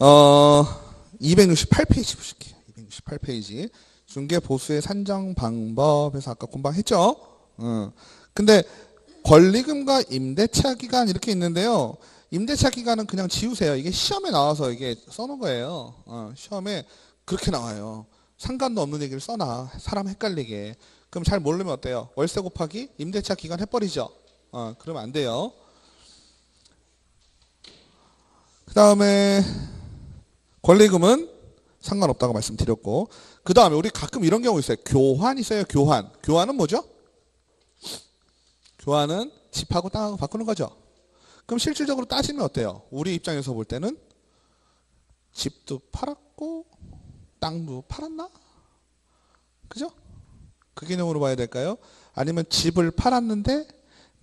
어, 268페이지 보실게요. 268페이지. 중개 보수의 산정 방법에서 아까 공부했죠? 근데 권리금과 임대차 기간 이렇게 있는데요. 임대차 기간은 그냥 지우세요. 이게 시험에 나와서 이게 써놓은 거예요. 시험에 그렇게 나와요. 상관도 없는 얘기를 써놔. 사람 헷갈리게. 그럼 잘 모르면 어때요? 월세 곱하기 임대차 기간 해버리죠. 그러면 안 돼요. 그 다음에 권리금은 상관없다고 말씀드렸고, 그 다음에 우리 가끔 이런 경우 있어요. 교환 있어요. 교환. 교환은 뭐죠? 교환은 집하고 땅하고 바꾸는 거죠. 그럼 실질적으로 따지면 어때요? 우리 입장에서 볼 때는 집도 팔았고 땅도 팔았나? 그죠? 그 개념으로 봐야 될까요? 아니면 집을 팔았는데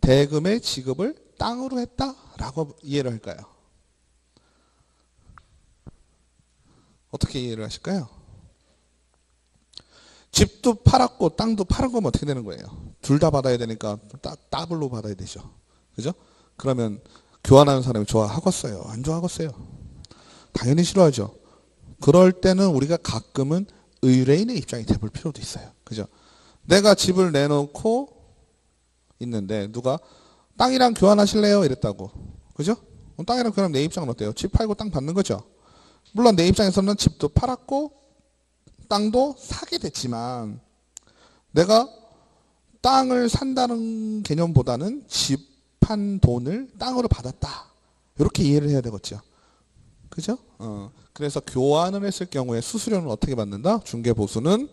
대금의 지급을 땅으로 했다라고 이해를 할까요? 어떻게 이해를 하실까요? 집도 팔았고 땅도 팔은 거면 어떻게 되는 거예요? 둘 다 받아야 되니까 더블로 받아야 되죠. 그죠? 그러면 교환하는 사람이 좋아하겠어요? 안 좋아하겠어요? 당연히 싫어하죠. 그럴 때는 우리가 가끔은 의뢰인의 입장이 돼볼 필요도 있어요. 그죠? 내가 집을 내놓고 있는데 누가 땅이랑 교환하실래요? 이랬다고. 그죠? 땅이랑 교환하면 내 입장은 어때요? 집 팔고 땅 받는 거죠. 물론 내 입장에서는 집도 팔았고 땅도 사게 됐지만 내가 땅을 산다는 개념보다는 집 판 돈을 땅으로 받았다. 이렇게 이해를 해야 되겠죠. 그죠? 그래서 교환을 했을 경우에 수수료는 어떻게 받는다? 중개보수는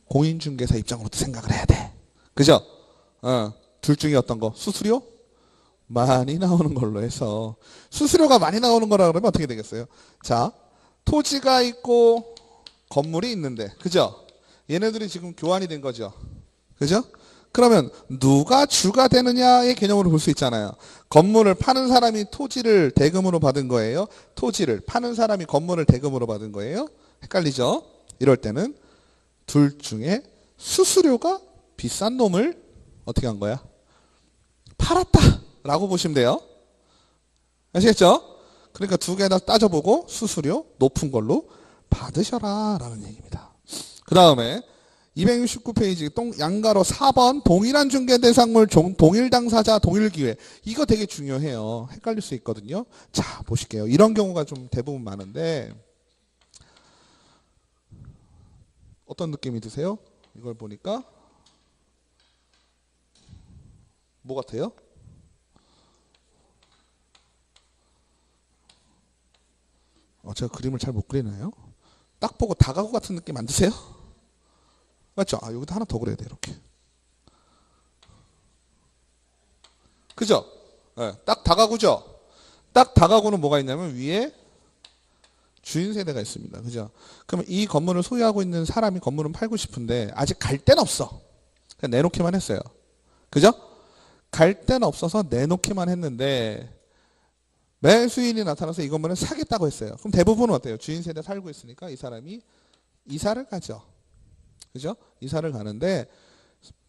공인중개사 입장으로도 생각을 해야 돼. 그죠? 둘 중에 어떤 거? 수수료? 많이 나오는 걸로 해서. 수수료가 많이 나오는 거라 그러면 어떻게 되겠어요? 자, 토지가 있고 건물이 있는데, 그죠? 얘네들이 지금 교환이 된 거죠. 그죠? 그러면 누가 주가 되느냐의 개념으로 볼 수 있잖아요. 건물을 파는 사람이 토지를 대금으로 받은 거예요? 토지를 파는 사람이 건물을 대금으로 받은 거예요? 헷갈리죠? 이럴 때는 둘 중에 수수료가 비싼 놈을 어떻게 한 거야? 팔았다 라고 보시면 돼요. 아시겠죠? 그러니까 두 개 다 따져보고 수수료 높은 걸로 받으셔라 라는 얘기입니다. 그 다음에 269페이지 양가로 4번 동일한 중개 대상물 동일 당사자 동일 기회. 이거 되게 중요해요. 헷갈릴 수 있거든요. 자, 보실게요. 이런 경우가 좀 대부분 많은데 어떤 느낌이 드세요? 이걸 보니까 뭐 같아요? 제가 그림을 잘 못 그리나요? 딱 보고 다가구 같은 느낌 안 드세요? 맞죠? 여기도 하나 더 그려야 돼, 이렇게. 그죠? 네, 딱 다가구죠? 딱 다가구는 뭐가 있냐면 위에 주인 세대가 있습니다. 그죠? 그러면 이 건물을 소유하고 있는 사람이 건물은 팔고 싶은데 아직 갈 데는 없어. 그냥 내놓기만 했어요. 그죠? 갈 데는 없어서 내놓기만 했는데 매수인이 나타나서 이 건물을 사겠다고 했어요. 그럼 대부분은 어때요? 주인 세대 살고 있으니까 이 사람이 이사를 가죠. 그죠? 이사를 가는데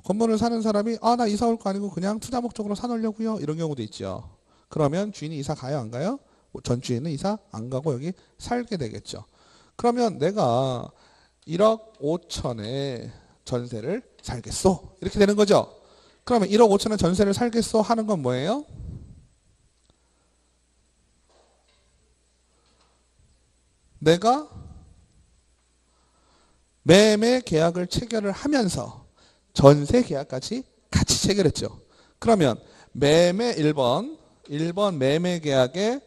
건물을 사는 사람이 나 이사 올 거 아니고 그냥 투자 목적으로 사놓으려고요. 이런 경우도 있죠. 그러면 주인이 이사 가요? 안 가요? 전 주인은 이사 안 가고 여기 살게 되겠죠. 그러면 내가 1억 5천에 전세를 살겠소. 이렇게 되는 거죠. 그러면 1억 5천에 전세를 살겠소 하는 건 뭐예요? 내가 매매 계약을 체결을 하면서 전세 계약까지 같이 체결했죠. 그러면 매매 1번 매매 계약의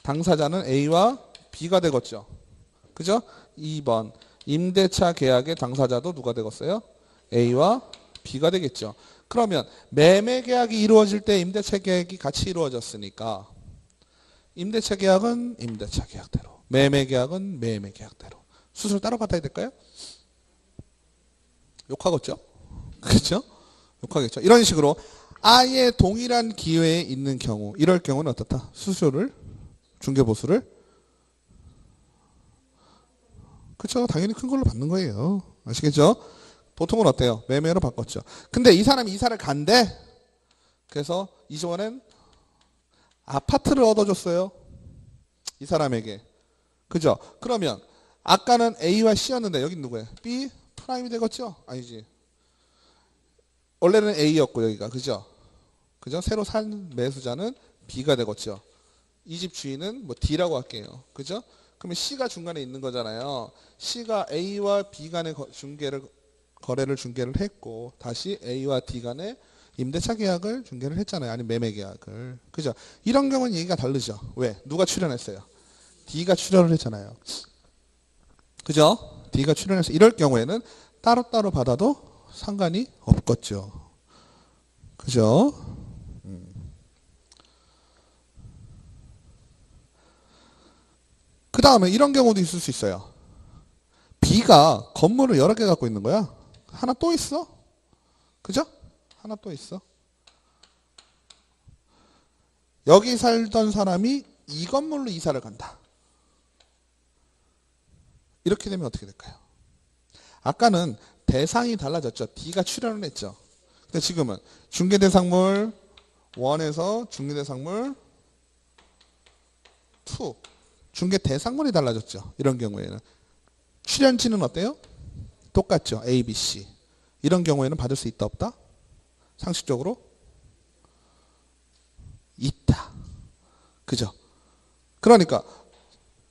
당사자는 A와 B가 되겠죠. 그죠? 2번 임대차 계약의 당사자도 누가 되겠어요? A와 B가 되겠죠. 그러면 매매 계약이 이루어질 때 임대차 계약이 같이 이루어졌으니까 임대차 계약은 임대차 계약대로, 매매 계약은 매매 계약대로. 수수료 따로 받아야 될까요? 욕하겠죠? 그렇죠? 욕하겠죠. 이런 식으로 아예 동일한 기회에 있는 경우, 이럴 경우는 어떻다? 수수료를, 중개보수를, 그렇죠? 당연히 큰 걸로 받는 거예요. 아시겠죠? 보통은 어때요? 매매로 바꿨죠. 근데 이 사람이 이사를 간대. 그래서 이번엔 아파트를 얻어줬어요. 이 사람에게. 그죠? 그러면 아까는 A와 C였는데 여긴 누구예요? B 프라임이 되겠죠? 아니지. 원래는 A였고 여기가. 그죠? 그죠? 새로 산 매수자는 B가 되겠죠. 이 집 주인은 뭐 D라고 할게요. 그죠? 그러면 C가 중간에 있는 거잖아요. C가 A와 B 간의 거래를 중개를 했고 다시 A와 D 간의 임대차 계약을 중개를 했잖아요. 아니면 매매 계약을. 그죠? 이런 경우는 얘기가 다르죠. 왜? 누가 출연했어요? D가 출연을 했잖아요. 그죠? D가 출연해서 이럴 경우에는 따로따로 받아도 상관이 없겠죠. 그죠? 그 다음에 이런 경우도 있을 수 있어요. B가 건물을 여러 개 갖고 있는 거야. 하나 또 있어. 그죠? 하나 또 있어. 여기 살던 사람이 이 건물로 이사를 간다. 이렇게 되면 어떻게 될까요? 아까는 대상이 달라졌죠. D가 출연을 했죠. 근데 지금은 중개대상물 1에서 중개대상물 2. 중개대상물이 달라졌죠. 이런 경우에는. 출연지는 어때요? 똑같죠. A, B, C. 이런 경우에는 받을 수 있다 없다? 상식적으로 있다. 그죠? 그러니까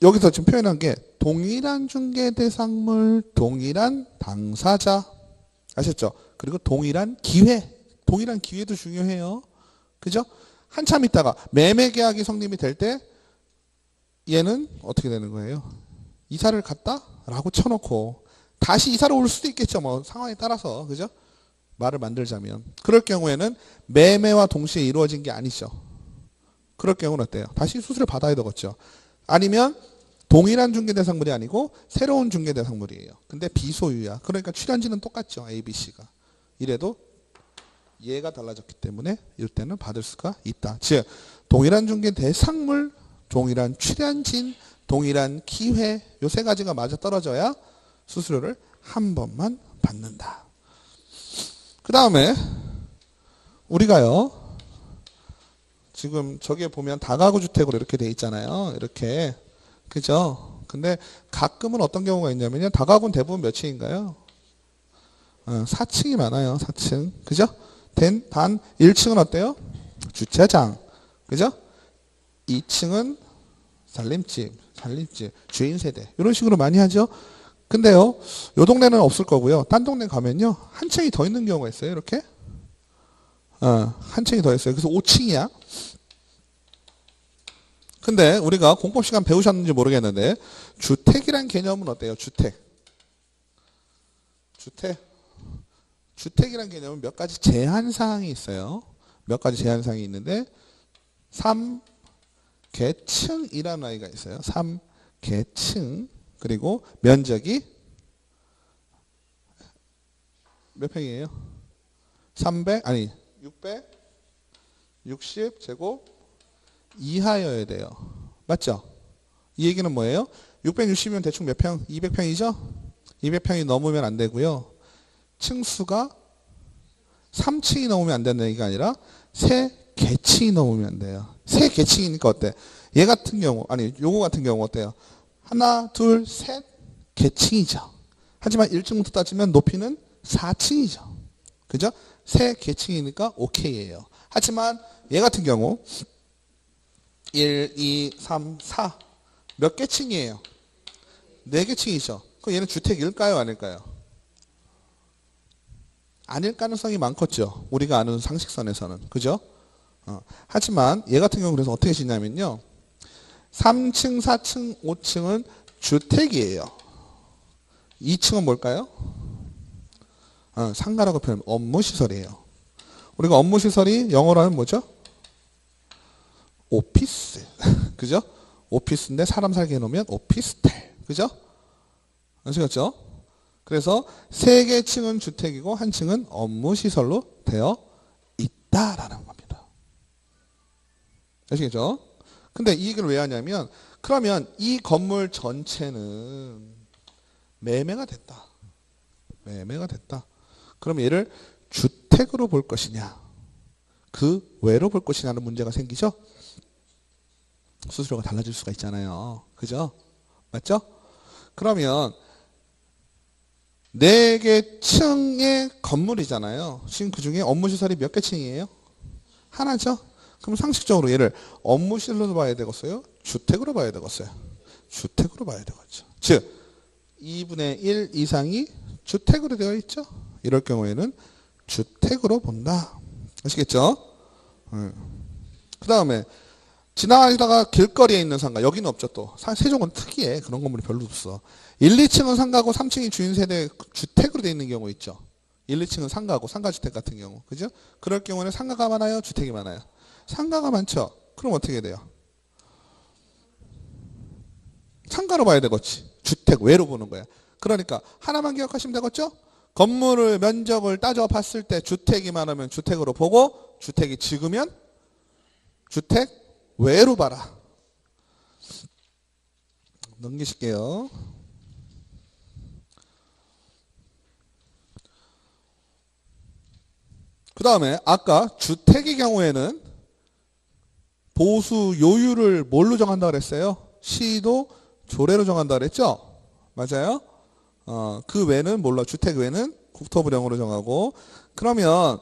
여기서 지금 표현한 게 동일한 중개대상물, 동일한 당사자. 아셨죠? 그리고 동일한 기회. 동일한 기회도 중요해요. 그죠? 한참 있다가 매매 계약이 성립이 될 때 얘는 어떻게 되는 거예요? 이사를 갔다? 라고 쳐놓고 다시 이사를 올 수도 있겠죠. 뭐 상황에 따라서. 그죠? 말을 만들자면. 그럴 경우에는 매매와 동시에 이루어진 게 아니죠. 그럴 경우는 어때요? 다시 수수료 받아야 되겠죠. 아니면 동일한 중개대상물이 아니고 새로운 중개대상물이에요. 근데 비소유야. 그러니까 출연지는 똑같죠. A, B, C가. 이래도 얘가 달라졌기 때문에 이때는 받을 수가 있다. 즉 동일한 중개대상물, 동일한 출연진, 동일한 기회 요 세 가지가 맞아 떨어져야 수수료를 한 번만 받는다. 그 다음에 우리가요. 지금 저기에 보면 다가구 주택으로 이렇게 돼 있잖아요. 이렇게. 그죠? 근데 가끔은 어떤 경우가 있냐면요. 다가구는 대부분 몇 층인가요? 4층이 많아요. 4층. 그죠? 단 1층은 어때요? 주차장. 그죠? 2층은 살림집, 주인 세대. 이런 식으로 많이 하죠. 근데요. 요 동네는 없을 거고요. 딴 동네 가면요. 한 층이 더 있는 경우가 있어요. 이렇게. 한 층이 더 있어요. 그래서 5층이야. 근데 우리가 공법 시간 배우셨는지 모르겠는데 주택이란 개념은 어때요? 주택이란 개념은 몇 가지 제한 사항이 있어요. 몇 가지 제한 사항이 있는데 3계층이라는 아이가 있어요. 3계층. 그리고 면적이 몇 평이에요? 660제곱 이하여야 돼요. 맞죠? 이 얘기는 뭐예요? 660이면 대충 몇 평? 200평이죠? 200평이 넘으면 안 되고요. 층수가 3층이 넘으면 안 된다는 얘기가 아니라 3계층이 넘으면 안 돼요. 3계층이니까 어때? 얘 같은 경우, 아니 요거 같은 경우 어때요? 하나, 둘, 셋 계층이죠. 하지만 1층부터 따지면 높이는 4층이죠. 그죠? 3계층이니까 오케이예요. 하지만 얘 같은 경우 1, 2, 3, 4 몇 계층이에요? 4계층이죠. 그럼 얘는 주택일까요? 아닐까요? 아닐 가능성이 많겠죠. 우리가 아는 상식선에서는. 그죠? 하지만 얘 같은 경우 그래서 어떻게 짓냐면요. 3층, 4층, 5층은 주택이에요. 2층은 뭘까요? 상가라고 표현하면 업무시설이에요. 우리가 업무시설이 영어로 하면 뭐죠? 오피스. 그죠? 오피스인데 사람 살게 해놓으면 오피스텔. 그죠? 아시겠죠? 그래서 3계층은 주택이고 1층은 업무시설로 되어 있다라는 겁니다. 아시겠죠? 근데 이 얘기를 왜 하냐면 그러면 이 건물 전체는 매매가 됐다. 그럼 얘를 주택으로 볼 것이냐 그 외로 볼 것이냐는 문제가 생기죠. 수수료가 달라질 수가 있잖아요. 그죠? 맞죠? 그러면 4개 층의 건물이잖아요. 지금 그 중에 업무시설이 몇 개 층이에요? 하나죠? 그럼 상식적으로 얘를 업무시설로 봐야 되겠어요? 주택으로 봐야 되겠어요? 주택으로 봐야 되겠죠. 즉 2분의 1 이상이 주택으로 되어 있죠. 이럴 경우에는 주택으로 본다. 아시겠죠? 그 다음에 지나가다가 길거리에 있는 상가, 여기는 없죠. 또 세종은 특이해. 그런 건물이 별로 없어. 1, 2층은 상가고 3층이 주인세대 주택으로 되어 있는 경우 있죠. 1, 2층은 상가고 상가주택 같은 경우, 그죠? 그럴 경우에는 상가가 많아요, 주택이 많아요? 상가가 많죠. 그럼 어떻게 돼요? 상가로 봐야 되겠지. 주택 외로 보는 거야. 그러니까 하나만 기억하시면 되겠죠? 건물을 면적을 따져 봤을 때 주택이 많으면 주택으로 보고, 주택이 적으면 주택 외로 봐라. 넘기실게요. 그 다음에 아까 주택의 경우에는 보수 요율을 뭘로 정한다 그랬어요? 시도 조례로 정한다 그랬죠? 맞아요? 그 외는 몰라. 주택 외는 국토부령으로 정하고. 그러면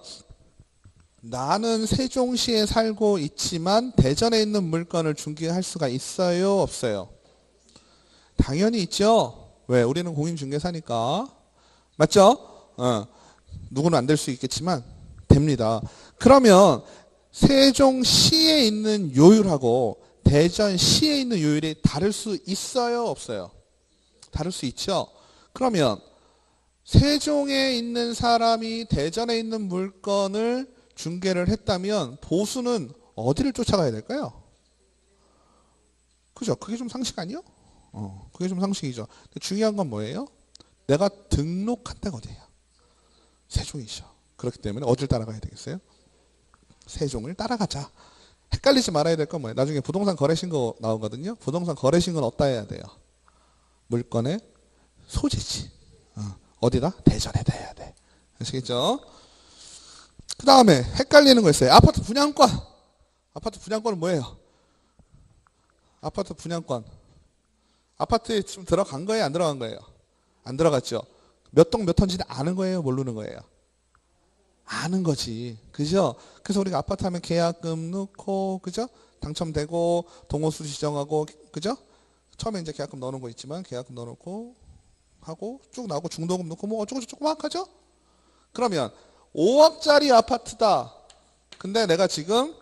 나는 세종시에 살고 있지만 대전에 있는 물건을 중개할 수가 있어요? 없어요? 당연히 있죠. 왜? 우리는 공인중개사니까. 맞죠? 누구는 안 될 수 있겠지만 됩니다. 그러면 세종시에 있는 요율하고 대전시에 있는 요율이 다를 수 있어요? 없어요? 다를 수 있죠. 그러면 세종에 있는 사람이 대전에 있는 물건을 중개를 했다면 보수는 어디를 쫓아가야 될까요? 그죠? 그게 좀 상식 아니요? 그게 좀 상식이죠. 근데 중요한 건 뭐예요? 내가 등록한 데가 어디예요? 세종이죠. 그렇기 때문에 어디를 따라가야 되겠어요? 세종을 따라가자. 헷갈리지 말아야 될 건 뭐예요? 나중에 부동산 거래신고 나오거든요. 부동산 거래신고는 어디다 해야 돼요? 물건의 소재지. 어디다? 대전에다 해야 돼. 아시겠죠? 그 다음에 헷갈리는 거 있어요. 아파트 분양권. 아파트 분양권은 뭐예요? 아파트 분양권. 아파트에 지금 들어간 거예요? 안 들어간 거예요? 안 들어갔죠? 몇 동 몇 톤지는 아는 거예요? 모르는 거예요? 아는 거지. 그죠? 그래서 우리가 아파트 하면 계약금 넣고, 그죠? 당첨되고, 동호수 지정하고, 그죠? 처음에 이제 계약금 넣어놓은 거 있지만, 계약금 넣어놓고, 하고, 쭉 나오고, 중도금 넣고, 뭐 어쩌고저쩌고 막 하죠? 그러면, 5억짜리 아파트다. 근데 내가 지금,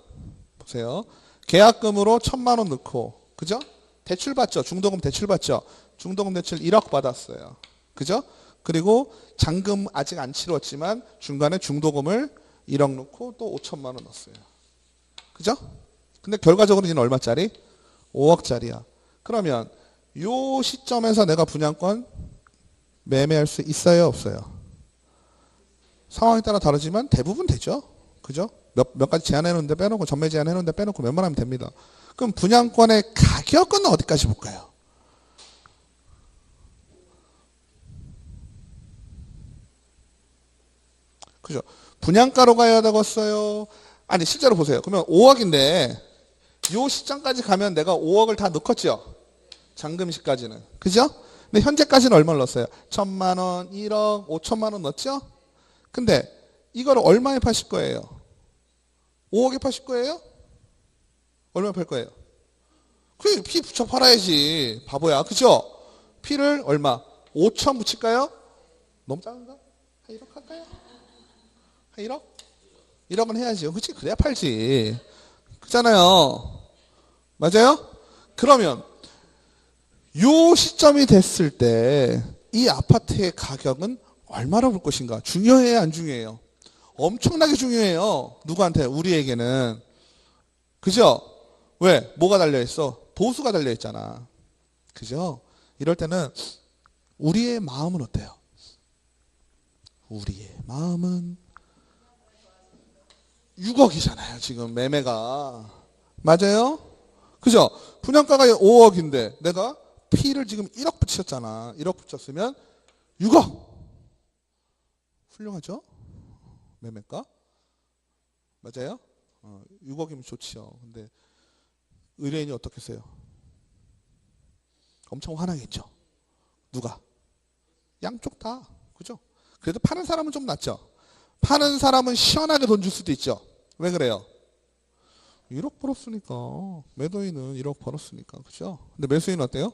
보세요. 계약금으로 1,000만 원 넣고, 그죠? 대출 받죠? 중도금 대출 받죠? 중도금 대출 1억 받았어요. 그죠? 그리고 잔금 아직 안 치렀지만 중간에 중도금을 1억 넣고 또 5천만 원 넣었어요. 그죠? 근데 결과적으로 얘는 얼마짜리? 5억짜리야. 그러면 요 시점에서 내가 분양권 매매할 수 있어요? 없어요? 상황에 따라 다르지만 대부분 되죠. 그죠? 몇 가지 제한해놓는데 빼놓고, 전매 제한해놓는데 빼놓고 몇만 하면 됩니다. 그럼 분양권의 가격은 어디까지 볼까요? 그죠? 분양가로 가야 되겠어요? 아니, 실제로 보세요. 그러면 5억인데, 요 시점까지 가면 내가 5억을 다 넣었죠? 잔금시까지는. 그죠? 근데 현재까지는 얼마를 넣었어요? 1,000만 원, 1억, 5천만 원 넣었죠? 근데 이걸 얼마에 파실 거예요? 5억에 파실 거예요? 얼마에 팔 거예요? 그 피 붙여 팔아야지. 바보야. 그죠? 피를 얼마? 5천 붙일까요? 너무 작은가? 한 1억 할까요? 한 1억? 1억은 해야지. 그치? 그래야 팔지. 그잖아요. 맞아요? 그러면 요 시점이 됐을 때 이 아파트의 가격은 얼마나 볼 것인가? 중요해요? 안 중요해요? 엄청나게 중요해요. 누구한테? 우리에게는. 그죠? 왜? 뭐가 달려있어? 보수가 달려있잖아. 그죠? 이럴 때는 우리의 마음은 어때요? 우리의 마음은 6억이잖아요. 지금 매매가. 맞아요? 그죠? 분양가가 5억인데 내가 P를 지금 1억 붙였잖아. 1억 붙였으면 6억. 훌륭하죠? 매매가. 맞아요? 6억이면 좋지요. 근데 의뢰인이 어떻겠어요? 엄청 화나겠죠. 누가? 양쪽 다. 그죠? 그래도 파는 사람은 좀 낫죠. 파는 사람은 시원하게 돈 줄 수도 있죠. 왜 그래요? 1억 벌었으니까. 매도인은 1억 벌었으니까. 그죠? 근데 매수인은 어때요?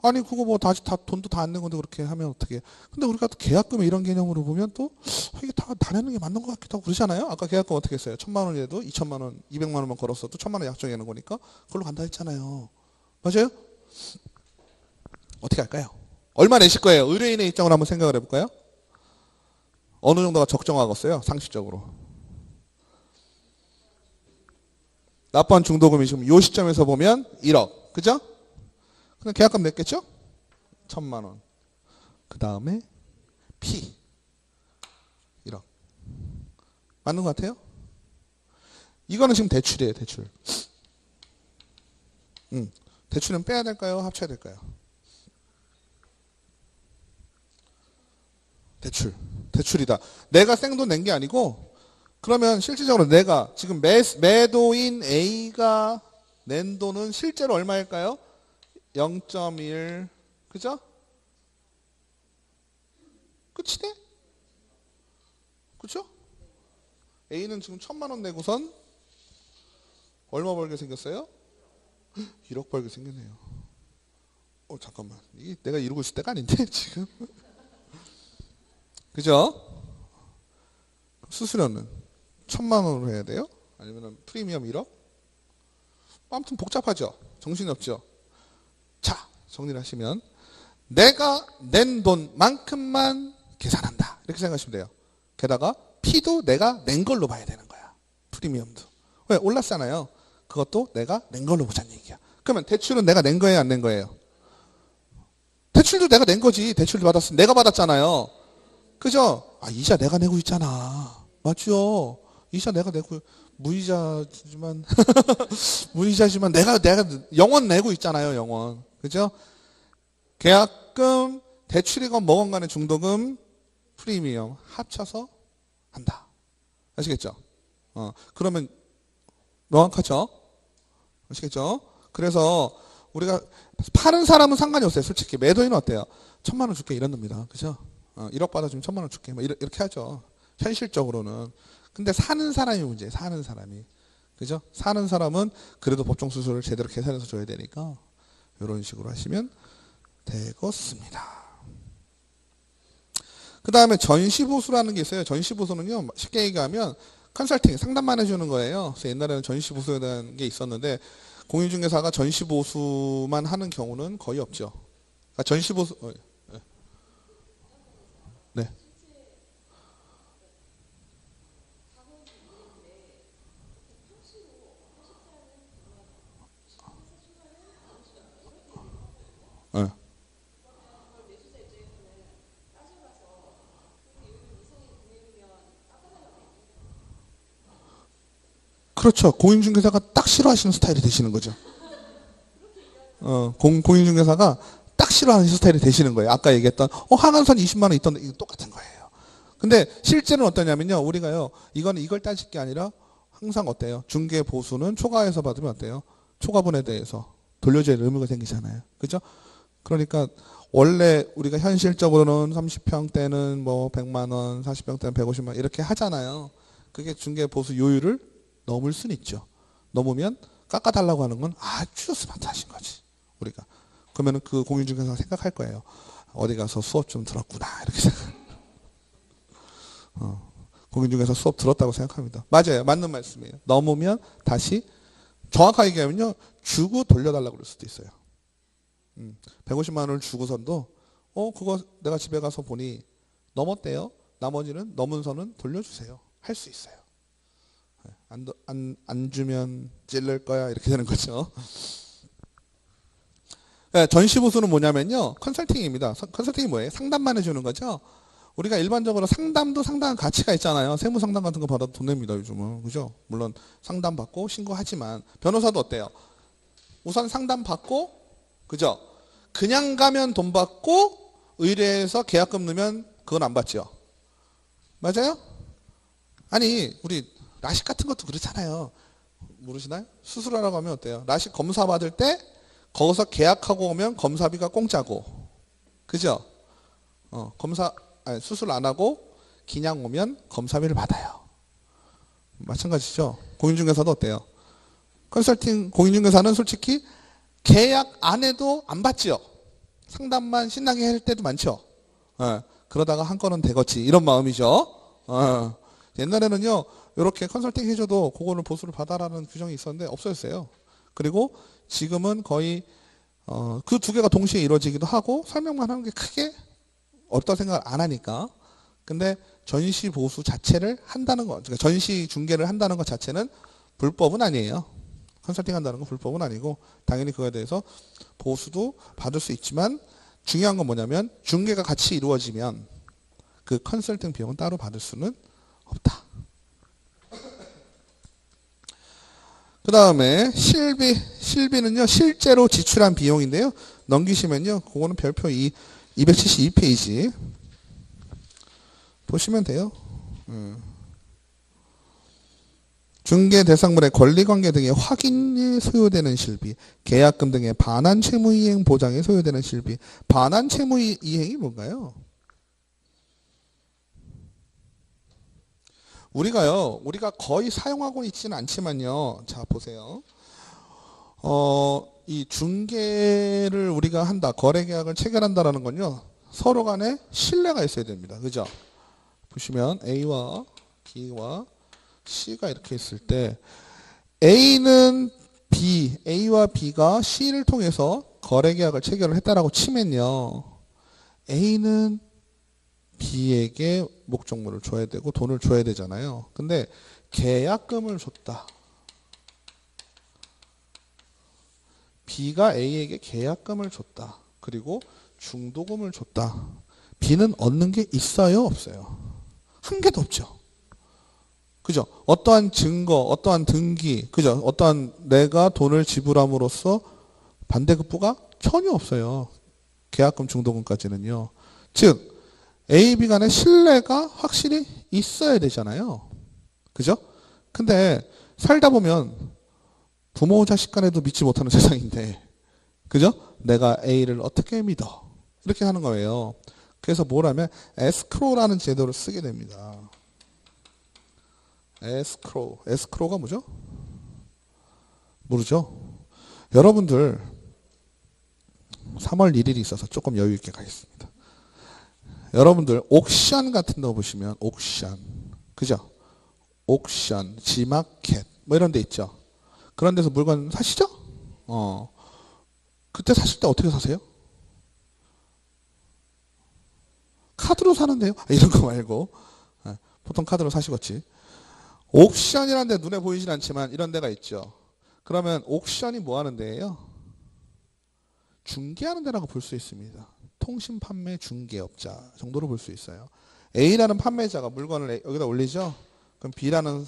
아니 그거 뭐 다시 다 돈도 다 안 낸 건데 그렇게 하면 어떻게? 근데 우리가 또 계약금에 이런 개념으로 보면 또 이게 다 내는 게 맞는 것 같기도 하고 그러잖아요. 아까 계약금 어떻게 했어요? 1,000만 원이라도 2,000만 원, 200만 원만 걸었어도 1,000만 원 약정해 놓은 거니까 그걸로 간다 했잖아요. 맞아요? 어떻게 할까요? 얼마 내실 거예요? 의뢰인의 입장으로 한번 생각을 해볼까요? 어느 정도가 적정하겠어요? 상식적으로. 납부한 중도금이 지금 이 시점에서 보면 1억. 그죠? 그냥 계약금 냈겠죠? 1,000만 원. 그 다음에 P 1억. 맞는 것 같아요? 이거는 지금 대출이에요. 대출. 대출은 빼야 될까요? 합쳐야 될까요? 대출이다. 내가 생돈 낸 게 아니고 그러면 실질적으로 내가 지금 매도인 A가 낸 돈은 실제로 얼마일까요? 0.1 그죠? 끝이네? 그죠? A는 지금 1,000만 원 내고선 얼마 벌게 생겼어요? 1억 벌게 생겼네요. 잠깐만. 이게 내가 이러고 있을 때가 아닌데 지금. 그죠? 수수료는 1,000만 원으로 해야 돼요? 아니면 프리미엄 1억? 아무튼 복잡하죠? 정신이 없죠? 자, 정리를 하시면 내가 낸 돈만큼만 계산한다. 이렇게 생각하시면 돼요. 게다가 P도 내가 낸 걸로 봐야 되는 거야. 프리미엄도. 왜? 올랐잖아요. 그것도 내가 낸 걸로 보자는 얘기야. 그러면 대출은 내가 낸 거예요? 안 낸 거예요? 대출도 내가 낸 거지. 대출도 받았으면 내가 받았잖아요. 그죠? 이자 내가 내고 있잖아. 맞죠? 이자 내가 내고 무이자지만 무이자지만 내가 영원 내고 있잖아요. 영원. 그죠? 계약금, 대출이건 뭐건 간에 중도금, 프리미엄 합쳐서 한다. 아시겠죠? 그러면 명확하죠? 아시겠죠? 그래서 우리가 파는 사람은 상관이 없어요. 솔직히 매도인은 어때요? 1,000만 원 줄게 이런 겁니다. 그죠? 1억 받아주면 1,000만 원 줄게. 뭐 이렇게 하죠. 현실적으로는. 근데 사는 사람이 문제예요. 사는 사람이. 그죠? 사는 사람은 그래도 법정 수수료를 제대로 계산해서 줘야 되니까 이런 식으로 하시면 되겠습니다. 그 다음에 전시보수라는 게 있어요. 전시보수는요. 쉽게 얘기하면 컨설팅, 상담만 해주는 거예요. 그래서 옛날에는 전시보수에 대한 게 있었는데 공인중개사가 전시보수만 하는 경우는 거의 없죠. 그러니까 전시보수 네. 네. 그렇죠. 공인중개사가 딱 싫어하시는 스타일이 되시는 거죠. 공인중개사가 딱 싫어하는 스타일이 되시는 거예요. 아까 얘기했던 하한선 20만 원 있던데 이거 똑같은 거예요. 근데 실제는 어떠냐면요. 우리가요. 이걸 따질 게 아니라 항상 어때요? 중개 보수는 초과해서 받으면 어때요? 초과분에 대해서 돌려줘야 될 의무가 생기잖아요. 그죠? 그러니까 원래 우리가 현실적으로는 30평 때는 뭐 100만 원, 40평 때는 150만 원 이렇게 하잖아요. 그게 중개 보수 요율을 넘을 수는 있죠. 넘으면 깎아달라고 하는 건 아주 스마트하신 거지. 우리가. 그러면 그 공인중개사가 생각할 거예요. 어디 가서 수업 좀 들었구나. 이렇게 생각. 공인중개사 수업 들었다고 생각합니다. 맞아요. 맞는 말씀이에요. 넘으면 다시 정확하게 얘기하면요. 주고 돌려달라고 그럴 수도 있어요. 150만 원을 주고선도 그거 내가 집에 가서 보니 넘었대요. 나머지는 넘은 선은 돌려주세요. 할 수 있어요. 안 주면 찔릴 거야 이렇게 되는 거죠. 네, 전시보수는 뭐냐면요. 컨설팅입니다. 컨설팅이 뭐예요? 상담만 해주는 거죠. 우리가 일반적으로 상담도 상당한 가치가 있잖아요. 세무상담 같은 거 받아도 돈 냅니다. 요즘은. 그죠? 물론 상담받고 신고하지만 변호사도 어때요? 우선 상담받고 그죠? 그냥 가면 돈 받고 의뢰해서 계약금 넣으면 그건 안 받죠. 맞아요? 아니 우리 라식 같은 것도 그렇잖아요. 모르시나요? 수술하라고 하면 어때요? 라식 검사 받을 때 거기서 계약하고 오면 검사비가 공짜고, 그죠? 수술 안 하고 그냥 오면 검사비를 받아요. 마찬가지죠. 공인중개사도 어때요? 컨설팅 공인중개사는 솔직히 계약 안 해도 안 받지요. 상담만 신나게 할 때도 많죠. 그러다가 한 건은 되겠지 이런 마음이죠. 옛날에는요 이렇게 컨설팅 해줘도 그거를 보수를 받아라는 규정이 있었는데 없어졌어요. 그리고 지금은 거의 그 두 개가 동시에 이루어지기도 하고 설명만 하는 게 크게 어렵다고 생각을 안 하니까. 근데 전시 보수 자체를 한다는 것, 그러니까 전시 중개를 한다는 것 자체는 불법은 아니에요. 컨설팅 한다는 건 불법은 아니고 당연히 그거에 대해서 보수도 받을 수 있지만 중요한 건 뭐냐면 중개가 같이 이루어지면 그 컨설팅 비용은 따로 받을 수는 없다. 그 다음에 실비는요 실제로 지출한 비용인데요. 넘기시면요 그거는 별표 272페이지 보시면 돼요. 중개 대상물의 권리관계 등의 확인에 소요되는 실비, 계약금 등의 반환 채무이행 보장에 소요되는 실비. 반환 채무이행이 뭔가요? 우리가 거의 사용하고 있지는 않지만요. 자, 보세요. 이 중개를 우리가 한다, 거래 계약을 체결한다라는 건요. 서로 간에 신뢰가 있어야 됩니다. 그죠? 보시면 A와 B와 C가 이렇게 있을 때 A는 A와 B가 C를 통해서 거래 계약을 체결을 했다라고 치면요. A는 B에게 목적물을 줘야 되고 돈을 줘야 되잖아요. 근데 계약금을 줬다. B가 A에게 계약금을 줬다. 그리고 중도금을 줬다. B는 얻는 게 있어요? 없어요? 한 개도 없죠. 그죠? 어떠한 증거, 어떠한 등기, 그죠? 어떠한 내가 돈을 지불함으로써 반대급부가 전혀 없어요. 계약금 중도금까지는요. 즉 A, B 간의 신뢰가 확실히 있어야 되잖아요. 그죠? 근데 살다 보면 부모 자식 간에도 믿지 못하는 세상인데 그죠? 내가 A를 어떻게 믿어? 이렇게 하는 거예요. 그래서 뭘 하면 에스크로라는 제도를 쓰게 됩니다. 에스크로가 뭐죠? 모르죠? 여러분들 3월 1일이 있어서 조금 여유 있게 가겠습니다. 여러분들 옥션 같은 데 보시면 옥션, 그죠? 옥션, 지마켓 뭐 이런 데 있죠. 그런 데서 물건 사시죠? 그때 사실 때 어떻게 사세요? 카드로 사는데요? 이런 거 말고 보통 카드로 사시겠지. 옥션이라는 데 눈에 보이진 않지만 이런 데가 있죠. 그러면 옥션이 뭐 하는 데예요? 중개하는 데라고 볼 수 있습니다. 통신 판매 중개업자 정도로 볼 수 있어요. A라는 판매자가 물건을 여기다 올리죠. 그럼 B라는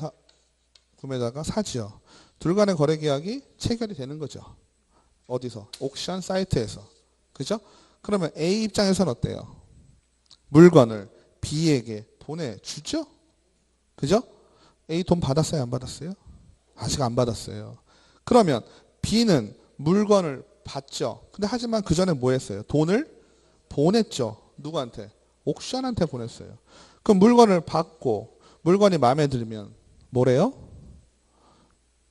구매자가 사죠. 둘 간의 거래 계약이 체결이 되는 거죠. 어디서? 옥션 사이트에서. 그죠? 그러면 A 입장에서는 어때요? 물건을 B에게 보내주죠? 그죠? A 돈 받았어요? 안 받았어요? 아직 안 받았어요. 그러면 B는 물건을 받죠. 근데 하지만 그 전에 뭐 했어요? 돈을 보냈죠. 누구한테? 옥션한테 보냈어요. 그럼 물건을 받고 물건이 마음에 들면 뭐래요?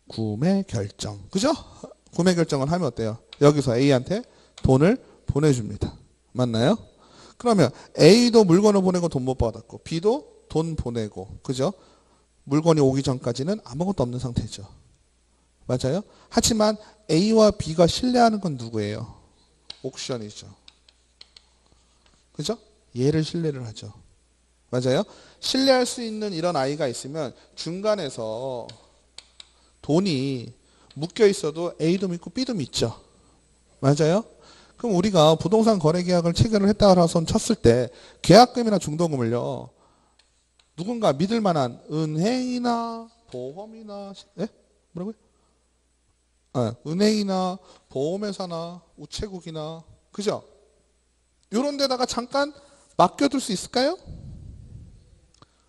구매 결정. 그죠? 구매 결정을 하면 어때요? 여기서 A한테 돈을 보내줍니다. 맞나요? 그러면 A도 물건을 보내고 돈 못 받았고 B도 돈 보내고 그죠? 물건이 오기 전까지는 아무것도 없는 상태죠. 맞아요? 하지만 A와 B가 신뢰하는 건 누구예요? 옥션이죠. 그죠? 얘를 신뢰를 하죠. 맞아요? 신뢰할 수 있는 이런 아이가 있으면 중간에서 돈이 묶여 있어도 A도 믿고 B도 믿죠. 맞아요? 그럼 우리가 부동산 거래 계약을 체결을 했다고 손 쳤을 때 계약금이나 중도금을요. 누군가 믿을 만한 은행이나 보험이나 뭐라고요? 은행이나 보험회사나 우체국이나 그죠? 이런 데다가 잠깐 맡겨둘 수 있을까요?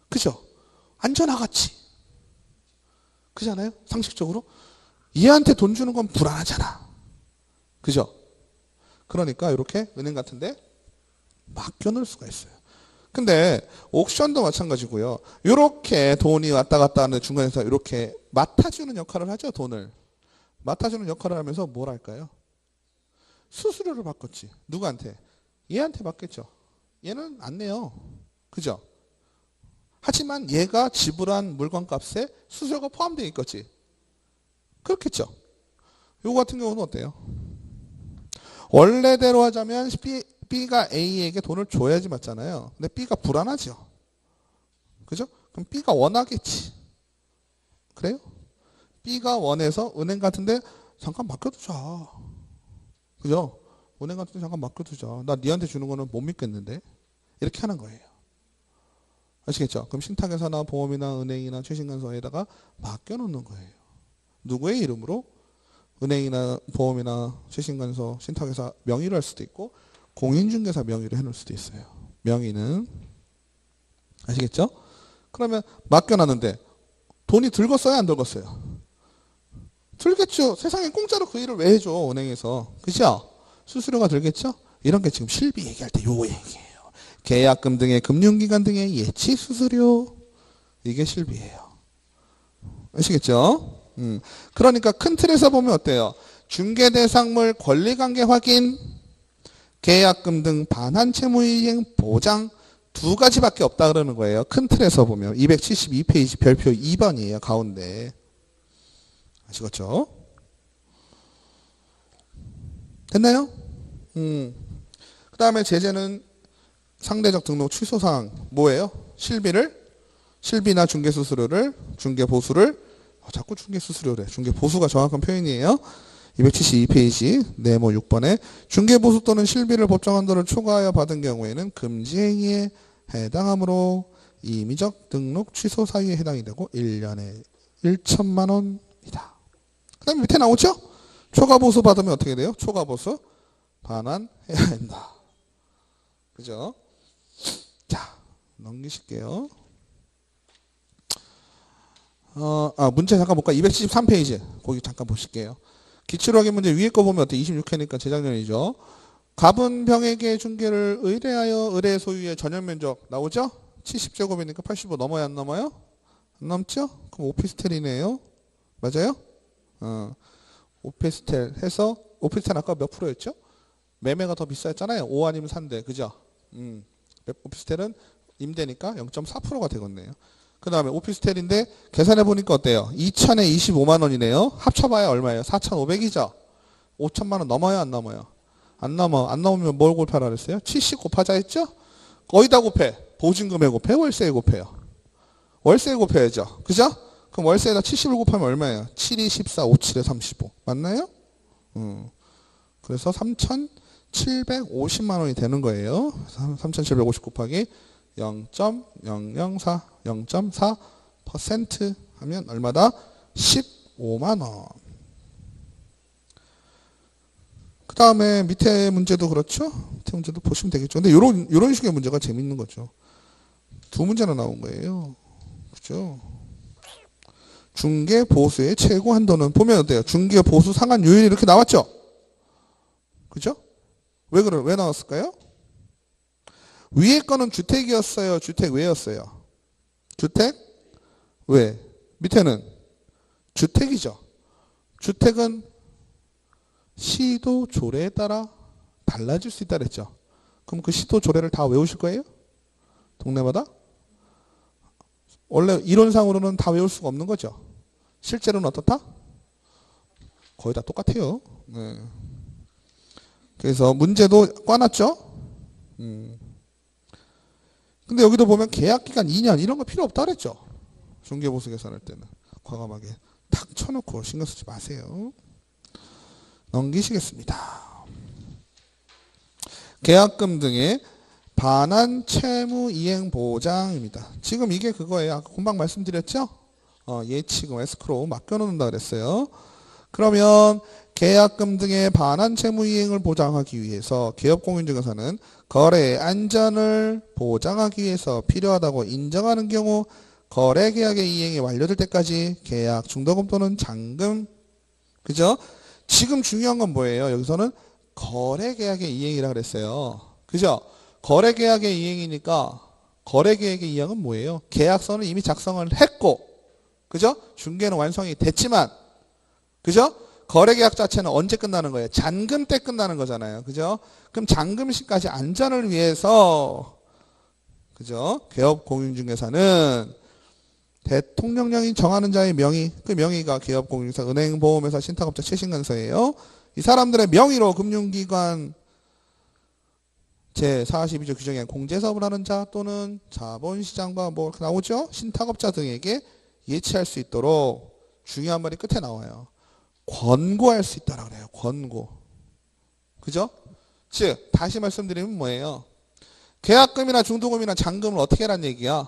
그죠? 안전하겠지. 그렇잖아요? 상식적으로. 얘한테 돈 주는 건 불안하잖아. 그죠? 그러니까 이렇게 은행 같은데 맡겨놓을 수가 있어요. 근데 옥션도 마찬가지고요. 이렇게 돈이 왔다 갔다 하는 중간에서 이렇게 맡아주는 역할을 하죠. 돈을. 맡아주는 역할을 하면서 뭘 할까요? 수수료를 받겠지. 누구한테? 얘한테 받겠죠. 얘는 안 내요. 그죠? 하지만 얘가 지불한 물건값에 수수료가 포함되어 있겠지. 그렇겠죠. 요거 같은 경우는 어때요? 원래대로 하자면 B가 A에게 돈을 줘야지 맞잖아요. 근데 B가 불안하죠. 그죠? 그럼 B가 원하겠지. 그래요? B가 원해서 은행 같은데 잠깐 맡겨두자. 그죠? 은행 같은데 잠깐 맡겨두자. 나 니한테 주는 거는 못 믿겠는데. 이렇게 하는 거예요. 아시겠죠? 그럼 신탁회사나 보험이나 은행이나 최신간서에다가 맡겨놓는 거예요. 누구의 이름으로? 은행이나 보험이나 최신간서, 신탁회사 명의로 할 수도 있고 공인중개사 명의로 해놓을 수도 있어요. 명의는. 아시겠죠? 그러면 맡겨놨는데 돈이 들었어요? 안 들었어요? 들겠죠. 세상에 공짜로 그 일을 왜 해줘 은행에서. 그죠? 수수료가 들겠죠? 이런 게 지금 실비 얘기할 때 요 얘기예요. 계약금 등의 금융기관 등의 예치 수수료. 이게 실비예요. 아시겠죠? 그러니까 큰 틀에서 보면 어때요? 중개대상물 권리관계 확인, 계약금 등 반환 채무이행 보장 두 가지밖에 없다 그러는 거예요. 큰 틀에서 보면 272페이지 별표 2번이에요. 가운데. 아시겠죠? 됐나요? 그 다음에 제재는 상대적 등록 취소사항 뭐예요? 실비나 중개수수료를 중개보수를 자꾸 중개수수료래. 중개보수가 정확한 표현이에요. 272페이지 네모 6번에 중개보수 또는 실비를 법정 한도를 초과하여 받은 경우에는 금지행위에 해당하므로 임의적 등록 취소 사유에 해당이 되고 1년에 1천만 원이다. 그 다음에 밑에 나오죠? 초과보수 받으면 어떻게 돼요? 초과보수 반환해야 된다. 그죠? 자, 넘기실게요. 문제 잠깐 볼까? 273페이지. 거기 잠깐 보실게요. 기출확인 문제 위에 거 보면 어때? 26회니까 재작년이죠. 갑은병에게 중개를 의뢰하여 의뢰 소유의 전용 면적 나오죠? 70제곱이니까 85 넘어요? 안 넘어요? 안 넘죠? 그럼 오피스텔이네요. 맞아요? 오피스텔 해서 오피스텔 아까 몇 프로였죠? 매매가 더 비쌌잖아요. 5 아니면 3대. 그죠? 오피스텔은 임대니까 0.4%가 되겠네요. 그 다음에 오피스텔인데 계산해 보니까 어때요? 2천에 25만 원이네요. 합쳐봐야 얼마예요? 4,500이죠? 5천만 원 넘어요? 안 넘어요? 안 넘어. 안 넘으면 뭘 곱하라 그랬어요? 70 곱하자 했죠? 거의다 곱해. 보증금에 곱해? 월세에 곱해요? 월세에 곱해야죠. 그죠? 그럼 월세에다 70을 곱하면 얼마예요? 7이 14, 5, 7에 35. 맞나요? 그래서 3,750만 원이 되는 거예요. 3,750 곱하기 0.004, 0.4% 하면 얼마다? 15만 원. 그 다음에 밑에 문제도 그렇죠? 밑에 문제도 보시면 되겠죠. 근데 요런 식의 문제가 재밌는 거죠. 두 문제나 나온 거예요. 그죠? 중개 보수의 최고 한도는 보면 어때요? 중개 보수 상한 요율이 이렇게 나왔죠? 그죠? 왜 나왔을까요? 위에 거는 주택이었어요? 주택 외였어요? 주택 외. 밑에는 주택이죠. 주택은 시도 조례에 따라 달라질 수 있다 그랬죠. 그럼 그 시도 조례를 다 외우실 거예요? 동네마다? 원래 이론상으로는 다 외울 수가 없는 거죠. 실제로는 어떻다? 거의 다 똑같아요. 네. 그래서 문제도 꽈놨죠. 근데 여기도 보면 계약기간 2년 이런 거 필요 없다 그랬죠. 중개보수 계산할 때는 과감하게 탁 쳐놓고 신경 쓰지 마세요. 넘기시겠습니다. 계약금 등의 반환 채무 이행 보장입니다. 지금 이게 그거예요. 아까 금방 말씀드렸죠? 예치금 에스크로우 맡겨놓는다 그랬어요. 그러면 계약금 등의 반환 채무 이행을 보장하기 위해서 기업공인중개사는 거래의 안전을 보장하기 위해서 필요하다고 인정하는 경우 거래 계약의 이행이 완료될 때까지 계약 중도금 또는 잔금. 그죠? 지금 중요한 건 뭐예요? 여기서는 거래 계약의 이행이라 그랬어요. 그죠? 거래 계약의 이행이니까 거래 계약의 이행은 뭐예요? 계약서는 이미 작성을 했고, 그죠? 중개는 완성이 됐지만, 그죠? 거래 계약 자체는 언제 끝나는 거예요? 잔금 때 끝나는 거잖아요. 그죠? 그럼 잔금 시까지 안전을 위해서, 그죠? 개업 공인중개사는 대통령령이 정하는 자의 명의, 그 명의가 개업 공인중개사, 은행, 보험회사, 신탁업자, 최신건설이에요. 이 사람들의 명의로 금융기관 제42조 규정에 공제사업을 하는 자 또는 자본시장과 뭐 나오죠? 신탁업자 등에게 예치할 수 있도록 중요한 말이 끝에 나와요. 권고할 수 있다라 그래요. 권고. 그죠? 즉 다시 말씀드리면 뭐예요? 계약금이나 중도금이나 잔금을 어떻게 하란 얘기야?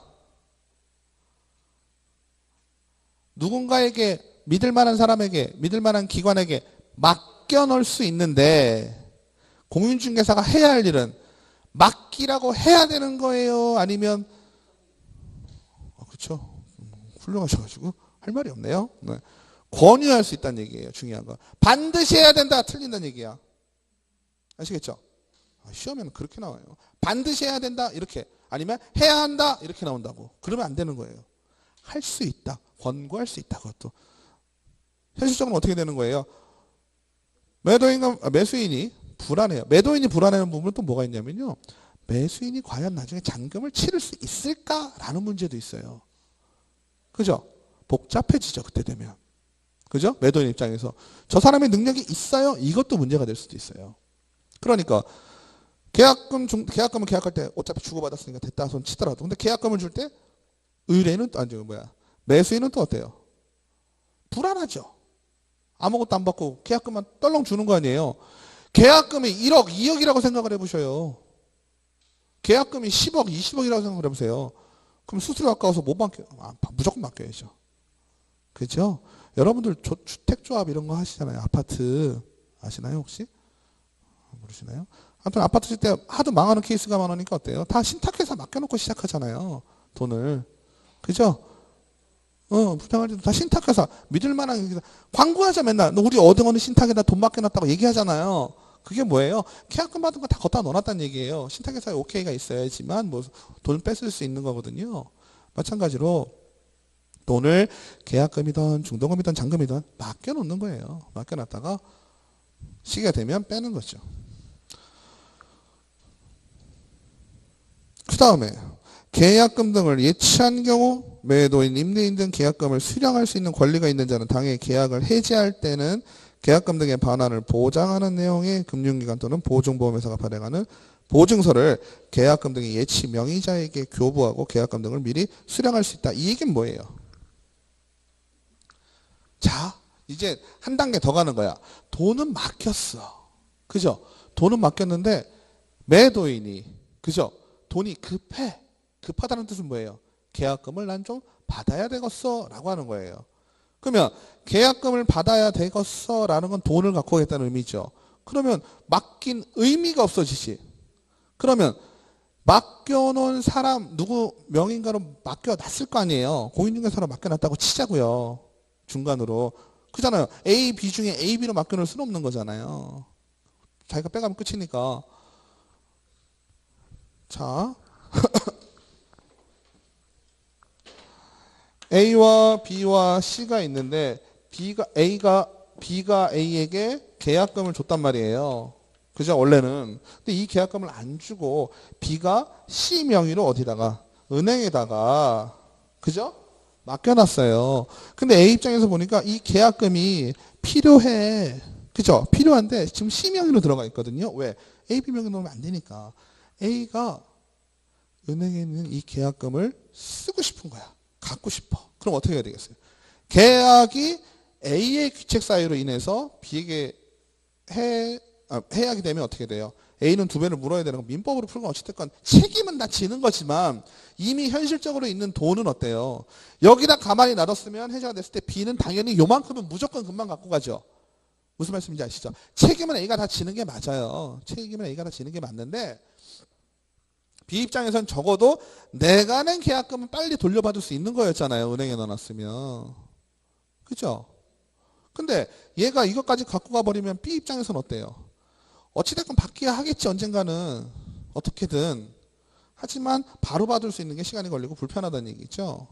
누군가에게 믿을 만한 사람에게 믿을 만한 기관에게 맡겨 놓을 수 있는데 공인중개사가 해야 할 일은 맡기라고 해야 되는 거예요? 아니면 그렇죠? 훌륭하셔가지고 할 말이 없네요. 네. 권유할 수 있다는 얘기예요. 중요한 거. 반드시 해야 된다. 틀린다는 얘기야. 아시겠죠? 시험에는 그렇게 나와요. 반드시 해야 된다. 이렇게. 아니면 해야 한다. 이렇게 나온다고. 그러면 안 되는 거예요. 할 수 있다. 권고할 수 있다. 그것도. 현실적으로 어떻게 되는 거예요? 매수인이 불안해요. 매도인이 불안해하는 부분은 또 뭐가 있냐면요. 매수인이 과연 나중에 잔금을 치를 수 있을까라는 문제도 있어요. 그죠? 복잡해지죠. 그때 되면. 그죠? 매도인 입장에서. 저 사람의 능력이 있어요? 이것도 문제가 될 수도 있어요. 그러니까 계약금은 계약할 때 어차피 주고받았으니까 됐다 손 치더라도 근데 계약금을 줄 때 의뢰인은 매수인은 또 어때요? 불안하죠. 아무것도 안 받고 계약금만 떨렁 주는 거 아니에요. 계약금이 1억, 2억이라고 생각을 해보셔요. 계약금이 10억, 20억이라고 생각을 해보세요. 그럼 수수료 아까워서 못 맡겨요. 무조건 맡겨야죠. 그죠? 여러분들 주택조합 이런 거 하시잖아요. 아파트 아시나요 혹시? 모르시나요? 아무튼 아파트 질 때 하도 망하는 케이스가 많으니까 어때요? 다 신탁회사 맡겨놓고 시작하잖아요. 돈을. 그죠? 부장할 때도 다 신탁회사 믿을 만한 광고하자 맨날 너 우리 어느 신탁에다 돈 맡겨놨다고 얘기하잖아요. 그게 뭐예요? 계약금 받은 거 다 걷다 넣어놨다는 얘기예요. 신탁회사에 오케이가 있어야지만 뭐 돈 뺏을 수 있는 거거든요. 마찬가지로 돈을 계약금이든 중도금이든 잔금이든 맡겨놓는 거예요. 맡겨놨다가 시기가 되면 빼는 거죠. 그 다음에 계약금 등을 예치한 경우 매도인, 임대인 등 계약금을 수령할 수 있는 권리가 있는 자는 당해 계약을 해지할 때는 계약금 등의 반환을 보장하는 내용의 금융기관 또는 보증보험회사가 발행하는 보증서를 계약금 등의 예치 명의자에게 교부하고 계약금 등을 미리 수령할 수 있다. 이 얘기는 뭐예요? 자, 이제 한 단계 더 가는 거야. 돈은 맡겼어. 그죠? 돈은 맡겼는데 매도인이 그죠? 돈이 급해. 급하다는 뜻은 뭐예요? 계약금을 난 좀 받아야 되겠어 라고 하는 거예요. 그러면 계약금을 받아야 되겠어 라는 건 돈을 갖고 오겠다는 의미죠. 그러면 맡긴 의미가 없어지지. 그러면 맡겨놓은 사람 누구 명의인가로 맡겨놨을 거 아니에요. 공인중개사로 맡겨놨다고 치자고요. 중간으로. 그잖아요. A, B 중에 A, B로 맡겨놓을 수는 없는 거잖아요. 자기가 빼가면 끝이니까. 자 A와 B와 C가 있는데 B가 A에게 계약금을 줬단 말이에요. 그죠? 원래는. 근데 이 계약금을 안 주고 B가 C 명의로 어디다가 은행에다가 그죠? 맡겨놨어요. 근데 A 입장에서 보니까 이 계약금이 필요해. 그죠? 필요한데 지금 C 명의로 들어가 있거든요. 왜? A, B 명의로 넣으면 안 되니까. A가 은행에 있는 이 계약금을 쓰고 싶은 거야. 갖고 싶어. 그럼 어떻게 해야 되겠어요? 계약이 A의 귀책 사유로 인해서 B에게 해약이 되면 어떻게 돼요? A는 두 배를 물어야 되는 거 민법으로 풀건 어찌됐건 책임은 다 지는 거지만 이미 현실적으로 있는 돈은 어때요? 여기다 가만히 놔뒀으면 해제가 됐을 때 B는 당연히 요만큼은 무조건 금방 갖고 가죠. 무슨 말씀인지 아시죠? 책임은 A가 다 지는 게 맞아요. 책임은 A가 다 지는 게 맞는데 B 입장에선 적어도 내가 낸 계약금은 빨리 돌려받을 수 있는 거였잖아요. 은행에 넣어놨으면. 그죠? 근데 얘가 이것까지 갖고 가버리면 B 입장에선 어때요? 어찌됐건 받기야 하겠지 언젠가는. 어떻게든. 하지만 바로 받을 수 있는 게 시간이 걸리고 불편하다는 얘기죠.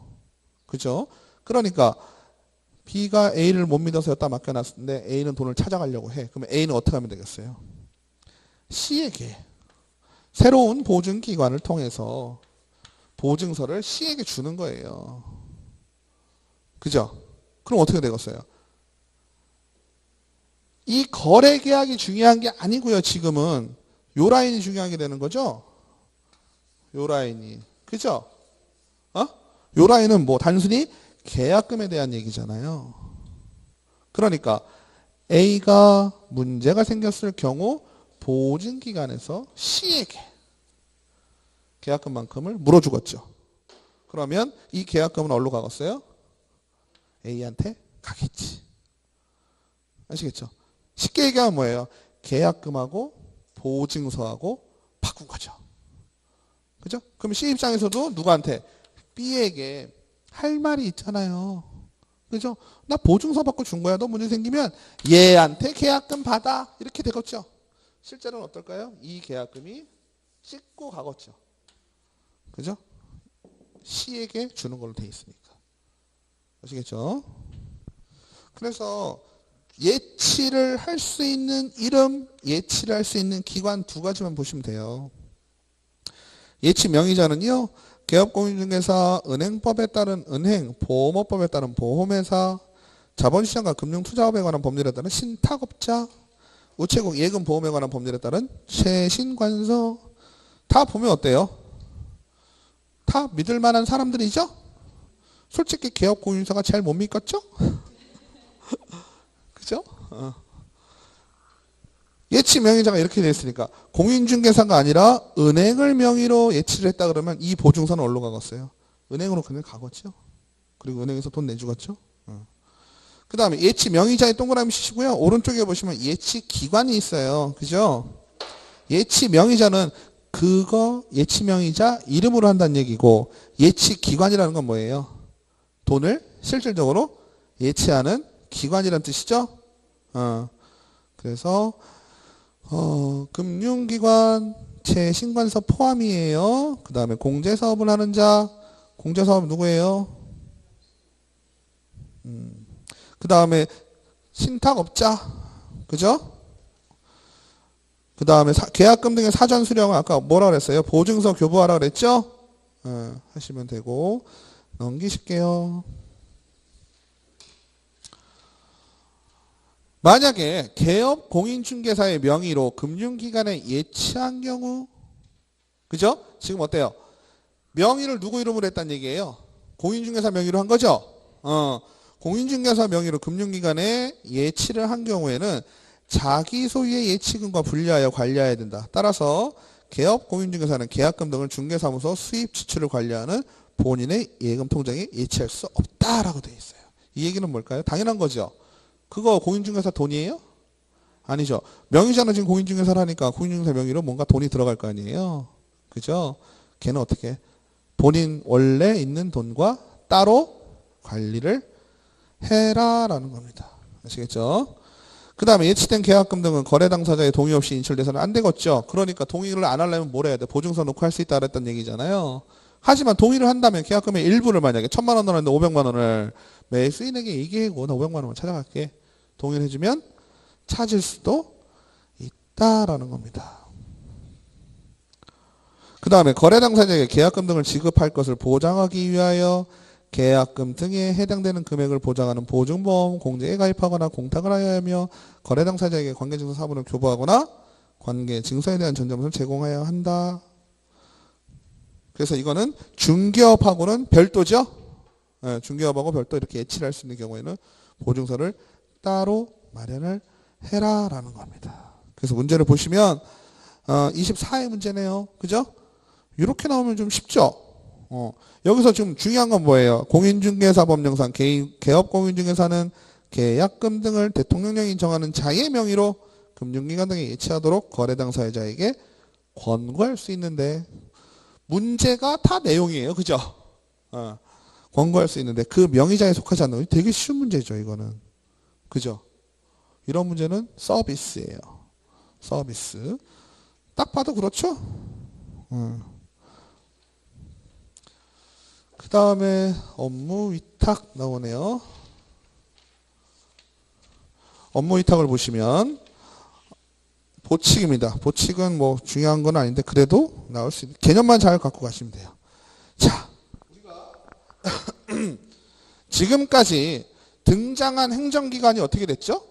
그죠? 그러니까 B가 A를 못 믿어서 여기다 맡겨놨는데 A는 돈을 찾아가려고 해. 그러면 A는 어떻게 하면 되겠어요? C에게 새로운 보증기관을 통해서 보증서를 C에게 주는 거예요. 그죠? 그럼 어떻게 되겠어요? 이 거래 계약이 중요한 게 아니고요. 지금은 요 라인이 중요하게 되는 거죠. 요 라인이. 그죠? 요 라인은 뭐 단순히 계약금에 대한 얘기잖아요. 그러니까 A가 문제가 생겼을 경우 보증기관에서 C에게 계약금만큼을 물어주겠죠. 그러면 이 계약금은 어디로 가겠어요? A한테 가겠지. 아시겠죠? 쉽게 얘기하면 뭐예요? 계약금하고 보증서하고 바꾼 거죠. 그죠? 그럼 C 입장에서도 누구한테? B에게 할 말이 있잖아요. 그죠? 나 보증서 받고 준 거야. 너 문제 생기면 얘한테 계약금 받아. 이렇게 되겠죠. 실제로는 어떨까요? 이 계약금이 씻고 가겠죠. 그죠? C에게 주는 걸로 돼 있으니까. 아시겠죠? 그래서 예치를 할 수 있는 이름, 예치를 할 수 있는 기관 두 가지만 보시면 돼요. 예치 명의자는요. 개업공인중개사, 은행법에 따른 은행, 보험업법에 따른 보험회사, 자본시장과 금융투자업에 관한 법률에 따른 신탁업자, 우체국 예금보험에 관한 법률에 따른 최신관서. 다 보면 어때요? 다 믿을 만한 사람들이죠? 솔직히 개업공인중개사가 제일 못 믿겠죠? 그죠? 예치 명의자가 이렇게 되어 있으니까 공인중개사가 아니라 은행을 명의로 예치를 했다 그러면 이 보증서는 어디로 가겠어요? 은행으로 그냥 가겠죠. 그리고 은행에서 돈 내주겠죠. 그 다음에 예치 명의자의 동그라미 치시고요. 오른쪽에 보시면 예치 기관이 있어요. 그죠? 예치 명의자는 그거 예치 명의자 이름으로 한다는 얘기고, 예치 기관이라는 건 뭐예요? 돈을 실질적으로 예치하는 기관이라는 뜻이죠. 그래서 금융기관 최신관서 포함이에요. 그 다음에 공제사업을 하는 자, 공제사업 누구예요? 그 다음에 신탁업자, 그죠? 그 다음에 계약금 등의 사전 수령은 아까 뭐라 그랬어요? 보증서 교부하라 그랬죠? 하시면 되고, 넘기실게요. 만약에 개업 공인중개사의 명의로 금융기관에 예치한 경우, 그죠? 지금 어때요? 명의를 누구 이름으로 했다는 얘기예요? 공인중개사 명의로 한 거죠? 공인중개사 명의로 금융기관에 예치를 한 경우에는 자기 소유의 예치금과 분리하여 관리해야 된다. 따라서 개업 공인중개사는 계약금 등을 중개사무소 수입 지출을 관리하는 본인의 예금 통장에 예치할 수 없다라고 되어 있어요. 이 얘기는 뭘까요? 당연한 거죠. 그거 공인중개사 돈이에요? 아니죠. 명의자는 지금 공인중개사를 하니까 공인중개사 명의로 뭔가 돈이 들어갈 거 아니에요. 그죠? 걔는 어떻게? 본인 원래 있는 돈과 따로 관리를 해라라는 겁니다. 아시겠죠? 그 다음에 예치된 계약금 등은 거래 당사자의 동의 없이 인출돼서는 안 되겠죠. 그러니까 동의를 안 하려면 뭘 해야 돼? 보증서 놓고 할 수 있다 그랬던 얘기잖아요. 하지만 동의를 한다면 계약금의 일부를 만약에 1,000만 원 넣었는데 500만 원을 매수인에게 얘기하고 나 500만 원만 찾아갈게. 동의를 해주면 찾을 수도 있다라는 겁니다. 그 다음에 거래 당사자에게 계약금 등을 지급할 것을 보장하기 위하여 계약금 등에 해당되는 금액을 보장하는 보증보험 공제에 가입하거나 공탁을 하여야 하며 거래 당사자에게 관계증서 사본을 교부하거나 관계증서에 대한 전자문서를 제공하여야 한다. 그래서 이거는 중개업하고는 별도죠. 중개업하고 별도 이렇게 예치를 할 수 있는 경우에는 보증서를 따로 마련을 해라라는 겁니다. 그래서 문제를 보시면 24의 문제네요. 그죠? 이렇게 나오면 좀 쉽죠? 여기서 지금 중요한 건 뭐예요? 공인중개사법령상 개업공인중개사는 계약금 등을 대통령령이 정하는 자의 명의로 금융기관 등에 예치하도록 거래 당사자에게 권고할 수 있는데 문제가 다 내용이에요. 그죠? 권고할 수 있는데 그 명의자에 속하지 않는 되게 쉬운 문제죠. 이거는. 그죠? 이런 문제는 서비스예요. 서비스. 딱 봐도 그렇죠? 그 다음에 업무 위탁 나오네요. 업무 위탁을 보시면 보칙입니다. 보칙은 뭐 중요한 건 아닌데 그래도 나올 수 있는 개념만 잘 갖고 가시면 돼요. 자, 우리가 지금까지 등장한 행정기관이 어떻게 됐죠?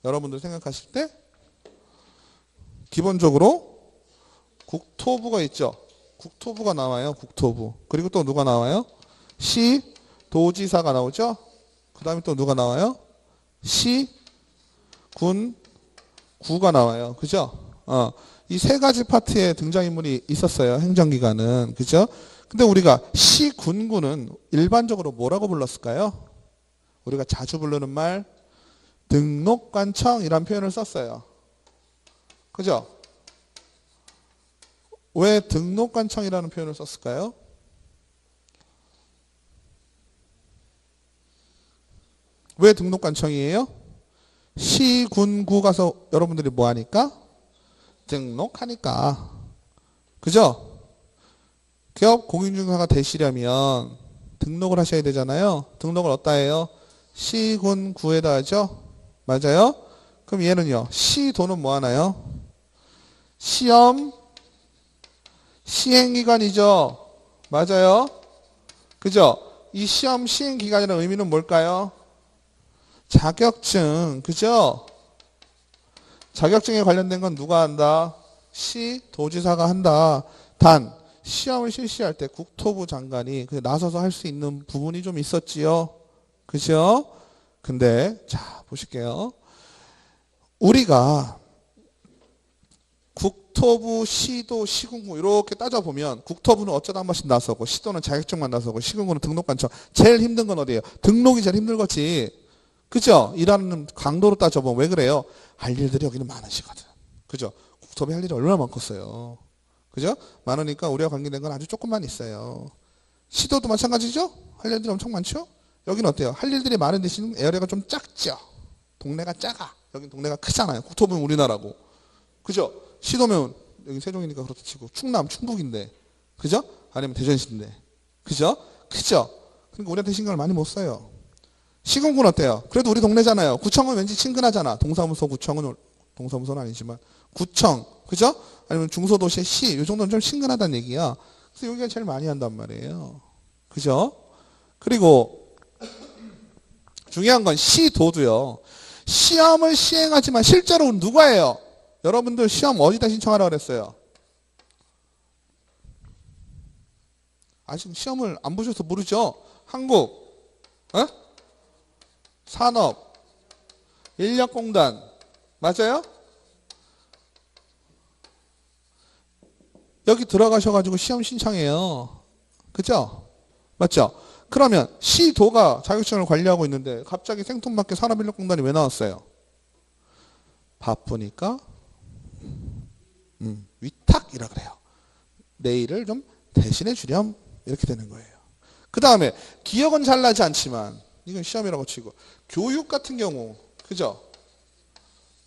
여러분들 생각하실 때 기본적으로 국토부가 있죠. 국토부가 나와요. 국토부. 그리고 또 누가 나와요? 시, 도지사가 나오죠. 그 다음에 또 누가 나와요? 시, 군, 구가 나와요. 그죠? 이 세 가지 파트에 등장인물이 있었어요. 행정기관은. 그죠? 근데 우리가 시, 군, 구는 일반적으로 뭐라고 불렀을까요? 우리가 자주 부르는 말 등록관청이란 표현을 썼어요. 그죠? 왜 등록관청이라는 표현을 썼을까요? 왜 등록관청이에요? 시, 군, 구 가서 여러분들이 뭐 하니까? 등록하니까. 그죠? 기업 공인중개사가 되시려면 등록을 하셔야 되잖아요. 등록을 어디다 해요? 시, 군, 구에다 하죠? 맞아요? 그럼 얘는요. 시도는 뭐 하나요? 시험, 시행기관이죠. 맞아요? 그죠? 이 시험 시행기관이라는 의미는 뭘까요? 자격증. 그죠? 자격증에 관련된 건 누가 한다? 시, 도지사가 한다. 단, 시험을 실시할 때 국토부 장관이 나서서 할 수 있는 부분이 좀 있었지요. 그죠? 근데, 자, 보실게요. 우리가 국토부, 시도, 시군구 이렇게 따져보면 국토부는 어쩌다 한 번씩 나서고 시도는 자격증만 나서고 시군구는 등록관청. 제일 힘든 건 어디예요? 등록이 제일 힘든 거지. 그죠? 일하는 강도로 따져보면 왜 그래요? 할 일들이 여기는 많으시거든. 그죠? 국토부에 할 일이 얼마나 많겠어요. 그죠? 많으니까 우리와 관계된 건 아주 조금만 있어요. 시도도 마찬가지죠? 할 일들이 엄청 많죠? 여기는 어때요? 할 일들이 많은 대신 에어리가 좀 작죠? 동네가 작아. 여긴 동네가 크잖아요. 국토부는 우리나라고. 그죠? 시도면 여기 세종이니까 그렇다 치고 충남, 충북인데. 그죠? 아니면 대전시인데. 그죠? 크죠? 그러니까 우리한테 신경을 많이 못 써요. 시군구는 어때요? 그래도 우리 동네잖아요. 구청은 왠지 친근하잖아. 동사무소, 구청은 동사무소는 아니지만 구청, 그죠? 아니면 중소도시, 시, 이 정도는 좀 친근하다는 얘기야. 그래서 여기가 제일 많이 한단 말이에요. 그죠? 그리고 중요한 건 시도도요. 시험을 시행하지만 실제로 누가 해요? 여러분들 시험 어디다 신청하라고 그랬어요? 아직 시험을 안 보셔서 모르죠? 한국, 산업, 인력공단, 맞아요? 여기 들어가셔가지고 시험 신청해요. 그죠? 맞죠? 그러면 시도가 자격증을 관리하고 있는데 갑자기 생뚱맞게 산업인력공단이 왜 나왔어요? 바쁘니까 위탁이라 그래요. 내 일을 좀 대신해 주렴 이렇게 되는 거예요. 그 다음에 기억은 잘 나지 않지만 이건 시험이라고 치고 교육 같은 경우 그죠?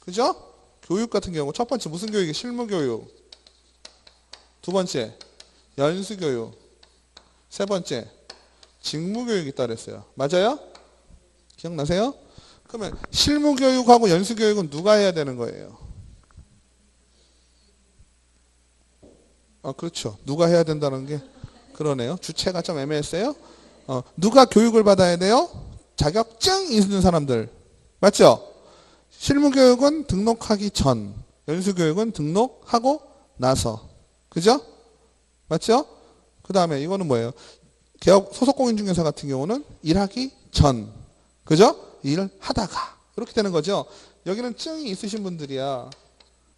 그죠? 교육 같은 경우 첫 번째 무슨 교육이 실무교육, 두 번째 연수교육, 세 번째 직무교육이 있다 그랬어요. 맞아요? 기억나세요? 그러면 실무교육하고 연수교육은 누가 해야 되는 거예요? 그렇죠. 누가 해야 된다는 게 그러네요. 주체가 좀 애매했어요. 누가 교육을 받아야 돼요? 자격증 있는 사람들. 맞죠? 실무교육은 등록하기 전, 연수교육은 등록하고 나서. 그죠? 맞죠? 그 다음에 이거는 뭐예요? 개업 소속공인중개사 같은 경우는 일하기 전. 그죠? 일을 하다가. 이렇게 되는 거죠. 여기는 증이 있으신 분들이야.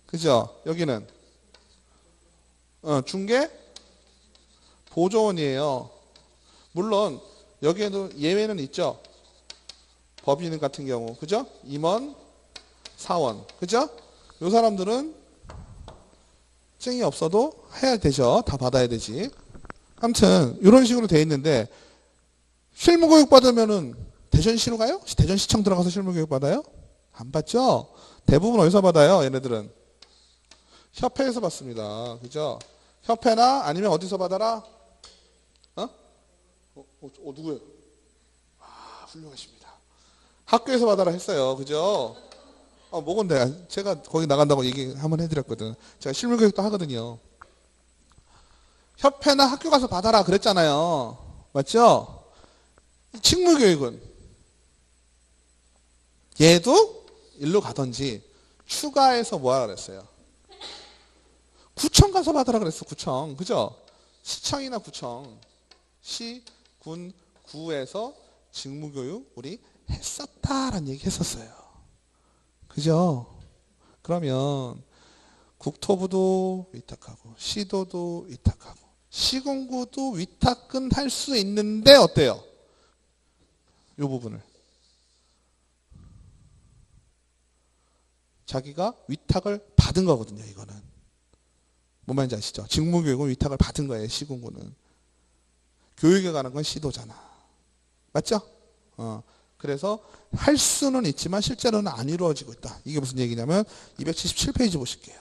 그죠? 여기는 중개 보조원이에요. 물론 여기에도 예외는 있죠. 법인 같은 경우. 그죠? 임원, 사원. 그죠? 이 사람들은 쟁이 없어도 해야 되죠. 다 받아야 되지. 아무튼 이런 식으로 돼 있는데 실무교육 받으면은 대전시로 가요? 대전시청 들어가서 실무교육 받아요? 안 받죠? 대부분 어디서 받아요? 얘네들은 협회에서 받습니다. 그죠? 협회나 아니면 어디서 받아라? 누구예요? 아, 훌륭하십니다. 학교에서 받아라 했어요. 그죠? 뭐건데 제가 거기 나간다고 얘기 한번 해드렸거든. 제가 실무교육도 하거든요. 협회나 학교 가서 받아라 그랬잖아요. 맞죠? 직무교육은 얘도 일로 가든지 추가해서 뭐하라 그랬어요? 구청 가서 받으라 그랬어. 구청. 그죠? 시청이나 구청. 시, 군, 구에서 직무교육 우리 했었다라는 얘기 했었어요. 그죠? 그러면 국토부도 위탁하고 시도도 위탁하고 시군구도 위탁은 할 수 있는데 어때요? 이 부분을 자기가 위탁을 받은 거거든요. 이거는 뭔 말인지 아시죠? 직무교육은 위탁을 받은 거예요. 시군구는 교육에 관한 건 시도잖아. 맞죠? 그래서 할 수는 있지만 실제로는 안 이루어지고 있다. 이게 무슨 얘기냐면 277페이지 보실게요.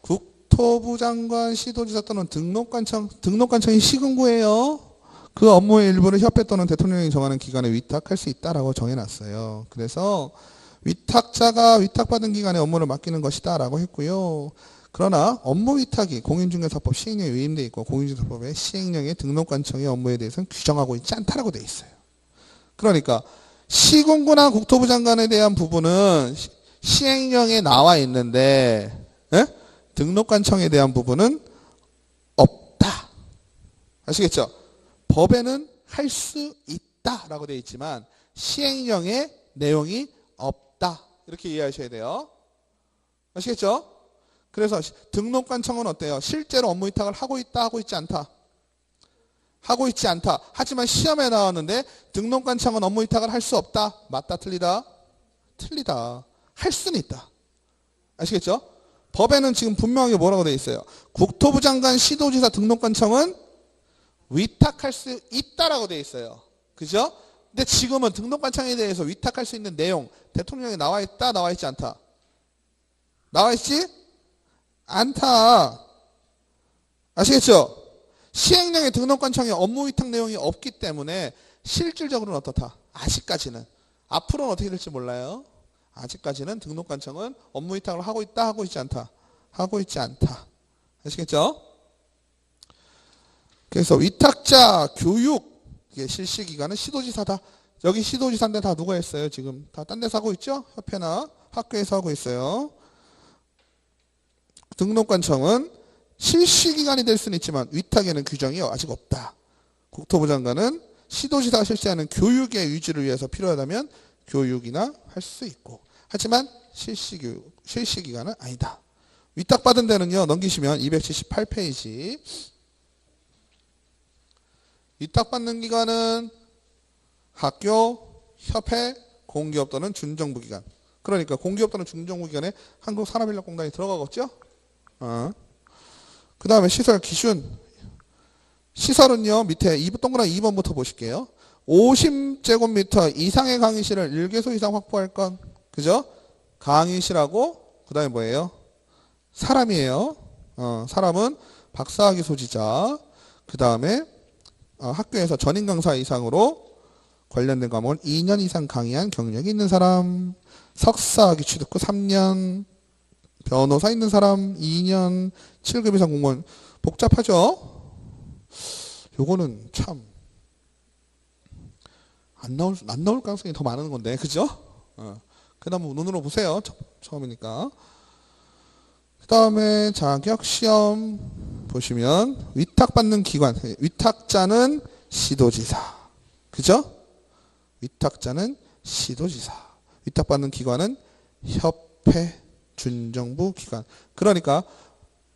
국토부 장관, 시도지사 또는 등록관청이 시군구예요. 그 업무의 일부를 협회 또는 대통령이 정하는 기관에 위탁할 수 있다라고 정해놨어요. 그래서 위탁자가 위탁받은 기관에 업무를 맡기는 것이다 라고 했고요. 그러나 업무 위탁이 공인중개사법 시행령에 위임되어 있고 공인중개사법의 시행령의 등록관청의 업무에 대해서는 규정하고 있지 않다라고 되어 있어요. 그러니까 시군구나 국토부 장관에 대한 부분은 시행령에 나와 있는데 등록관청에 대한 부분은 없다. 아시겠죠? 법에는 할 수 있다라고 되어 있지만 시행령의 내용이 없다. 이렇게 이해하셔야 돼요. 아시겠죠? 그래서 등록관청은 어때요? 실제로 업무 위탁을 하고 있다, 하고 있지 않다? 하고 있지 않다. 하지만 시험에 나왔는데 등록관청은 업무 위탁을 할 수 없다. 맞다, 틀리다? 틀리다. 할 수는 있다. 아시겠죠? 법에는 지금 분명하게 뭐라고 되어 있어요? 국토부 장관, 시도지사, 등록관청은 위탁할 수 있다라고 되어 있어요. 그죠? 근데 지금은 등록관청에 대해서 위탁할 수 있는 내용 대통령이 나와 있다, 나와 있지 않다? 나와 있지? 않다. 아시겠죠? 시행령에 등록관청에 업무 위탁 내용이 없기 때문에 실질적으로는 어떻다? 아직까지는. 앞으로는 어떻게 될지 몰라요. 아직까지는 등록관청은 업무 위탁을 하고 있다, 하고 있지 않다? 하고 있지 않다. 아시겠죠? 그래서 위탁자 교육 실시기관은 시도지사다. 여기 시도지사인데 다 누가 했어요? 지금 다 딴 데서 하고 있죠? 협회나 학교에서 하고 있어요. 등록관청은 실시기관이 될 수는 있지만 위탁에는 규정이 아직 없다. 국토부 장관은 시도지사가 실시하는 교육의 유지를 위해서 필요하다면 교육이나 할 수 있고 하지만 실시기관은 아니다. 위탁받은 데는요. 넘기시면 278페이지 위탁받는 기관은 학교, 협회, 공기업 또는 준정부기관. 그러니까 공기업 또는 준정부기관에 한국산업인력공단이 들어가겠죠? 그 다음에 시설 기준. 시설은요. 밑에 동그라미 2번부터 보실게요. 50제곱미터 이상의 강의실을 1개소 이상 확보할 건. 그죠? 강의실하고 그 다음에 뭐예요? 사람이에요. 사람은 박사학위 소지자. 그 다음에 학교에서 전임 강사 이상으로 관련된 과목을 2년 이상 강의한 경력이 있는 사람. 석사학위 취득 후 3년. 변호사 있는 사람 2년. 7급 이상 공무원. 복잡하죠? 요거는 참 안 나올 가능성이 더 많은 건데, 그죠? 그 다음 눈으로 보세요. 처음이니까. 그 다음에 자격시험 보시면 위탁받는 기관, 위탁자는 시도지사. 그죠? 위탁자는 시도지사. 위탁받는 기관은 협회, 준정부 기관. 그러니까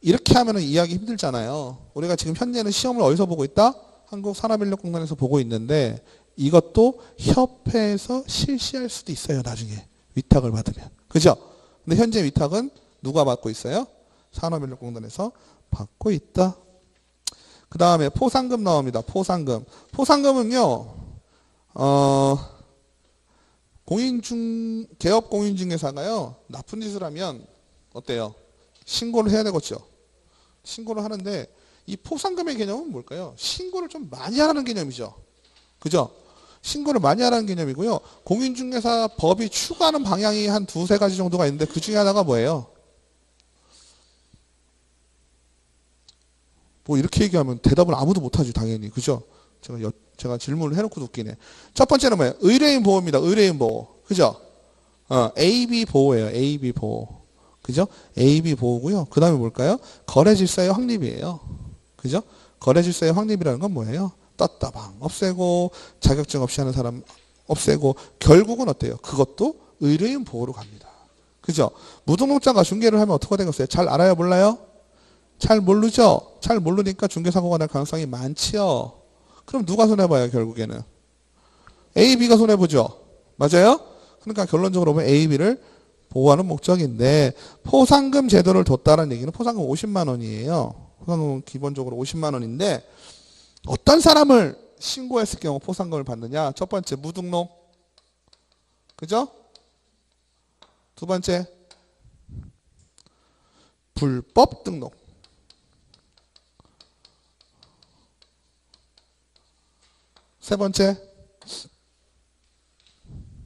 이렇게 하면 이해하기 힘들잖아요. 우리가 지금 현재는 시험을 어디서 보고 있다? 한국산업인력공단에서 보고 있는데 이것도 협회에서 실시할 수도 있어요. 나중에 위탁을 받으면. 그죠? 근데 현재 위탁은 누가 받고 있어요? 산업인력공단에서 받고 있다. 그 다음에 포상금 나옵니다. 포상금. 포상금은요, 개업 공인중개사가요, 나쁜 짓을 하면 어때요? 신고를 해야 되겠죠. 신고를 하는데 이 포상금의 개념은 뭘까요? 신고를 좀 많이 하라는 개념이죠. 그죠? 신고를 많이 하라는 개념이고요. 공인중개사 법이 추구하는 방향이 한 두세 가지 정도가 있는데 그 중에 하나가 뭐예요? 뭐 이렇게 얘기하면 대답을 아무도 못하지 당연히. 그죠? 제가 질문을 해놓고 웃기네. 첫 번째는 뭐예요? 의뢰인 보호입니다. 의뢰인 보호. 그죠? AB 보호예요. AB 보호. 그죠? AB 보호고요. 그 다음에 뭘까요? 거래 질서의 확립이에요. 그죠? 거래 질서의 확립이라는 건 뭐예요? 떴다방 없애고 자격증 없이 하는 사람 없애고 결국은 어때요? 그것도 의뢰인 보호로 갑니다. 그죠? 무등록자가 중개를 하면 어떻게 되겠어요? 잘 알아요? 몰라요? 잘 모르죠? 잘 모르니까 중개사고가 날 가능성이 많지요. 그럼 누가 손해봐요? 결국에는 A, B가 손해보죠. 맞아요? 그러니까 결론적으로 보면 A, B를 보호하는 목적인데 포상금 제도를 뒀다는 얘기는 포상금 50만 원이에요. 포상금은 기본적으로 50만 원인데 어떤 사람을 신고했을 경우 포상금을 받느냐? 첫 번째 무등록. 그죠? 두 번째 불법 등록. 세 번째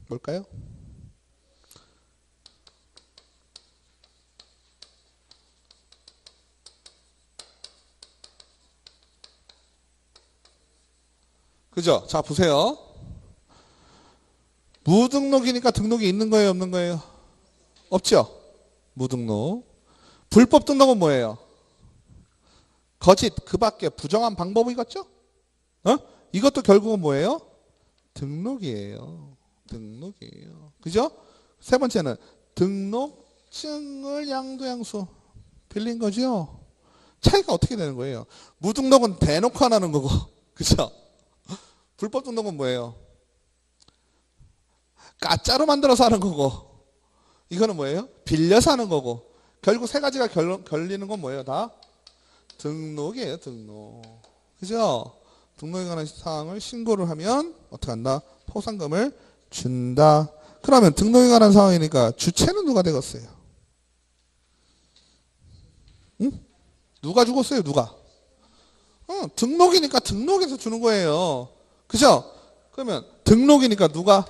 뭘까요? 그죠? 자 보세요. 무등록이니까 등록이 있는 거예요? 없는 거예요? 없죠? 무등록. 불법 등록은 뭐예요? 거짓, 그 밖에 부정한 방법이겠죠? 이것도 결국은 뭐예요? 등록이에요. 등록이에요. 그죠? 세 번째는 등록증을 양도양수 빌린 거죠? 차이가 어떻게 되는 거예요? 무등록은 대놓고 안 하는 거고, 그죠? 불법 등록은 뭐예요? 가짜로 만들어서 하는 거고, 이거는 뭐예요? 빌려서 하는 거고, 결국 세 가지가 걸리는 건 뭐예요? 다 등록이에요. 등록. 그죠? 등록에 관한 사항을 신고를 하면 어떻게 한다? 포상금을 준다. 그러면 등록에 관한 사항이니까 주체는 누가 되겠어요? 응? 누가 죽었어요? 누가? 등록이니까 등록해서 주는 거예요. 그죠? 그러면 등록이니까 누가?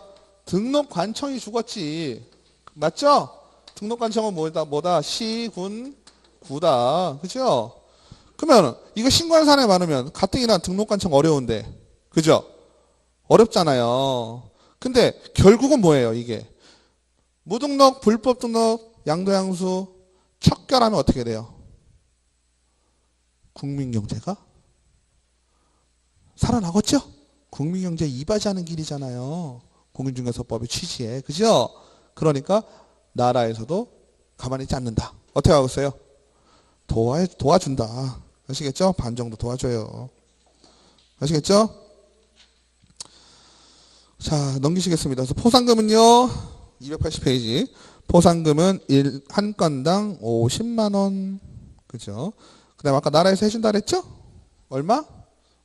등록관청이 죽었지. 맞죠? 등록관청은 뭐다? 시, 군, 구다. 그죠? 그러면 이거 신고하는 사람이 많으면 가뜩이나 등록관청 어려운데. 그죠? 어렵잖아요. 근데 결국은 뭐예요? 이게 무등록, 불법 등록, 양도양수 척결하면 어떻게 돼요? 국민경제가 살아나겠죠? 국민경제 이바지하는 길이잖아요. 공인중개사법의 취지에. 그죠? 그러니까 나라에서도 가만히 있지 않는다. 어떻게 하겠어요? 도와준다. 아시겠죠? 반 정도 도와줘요. 아시겠죠? 자, 넘기시겠습니다. 그래서 포상금은요, 280페이지. 포상금은 한 건당 50만 원. 그죠? 그 다음 아까 나라에서 해준다 그랬죠? 얼마?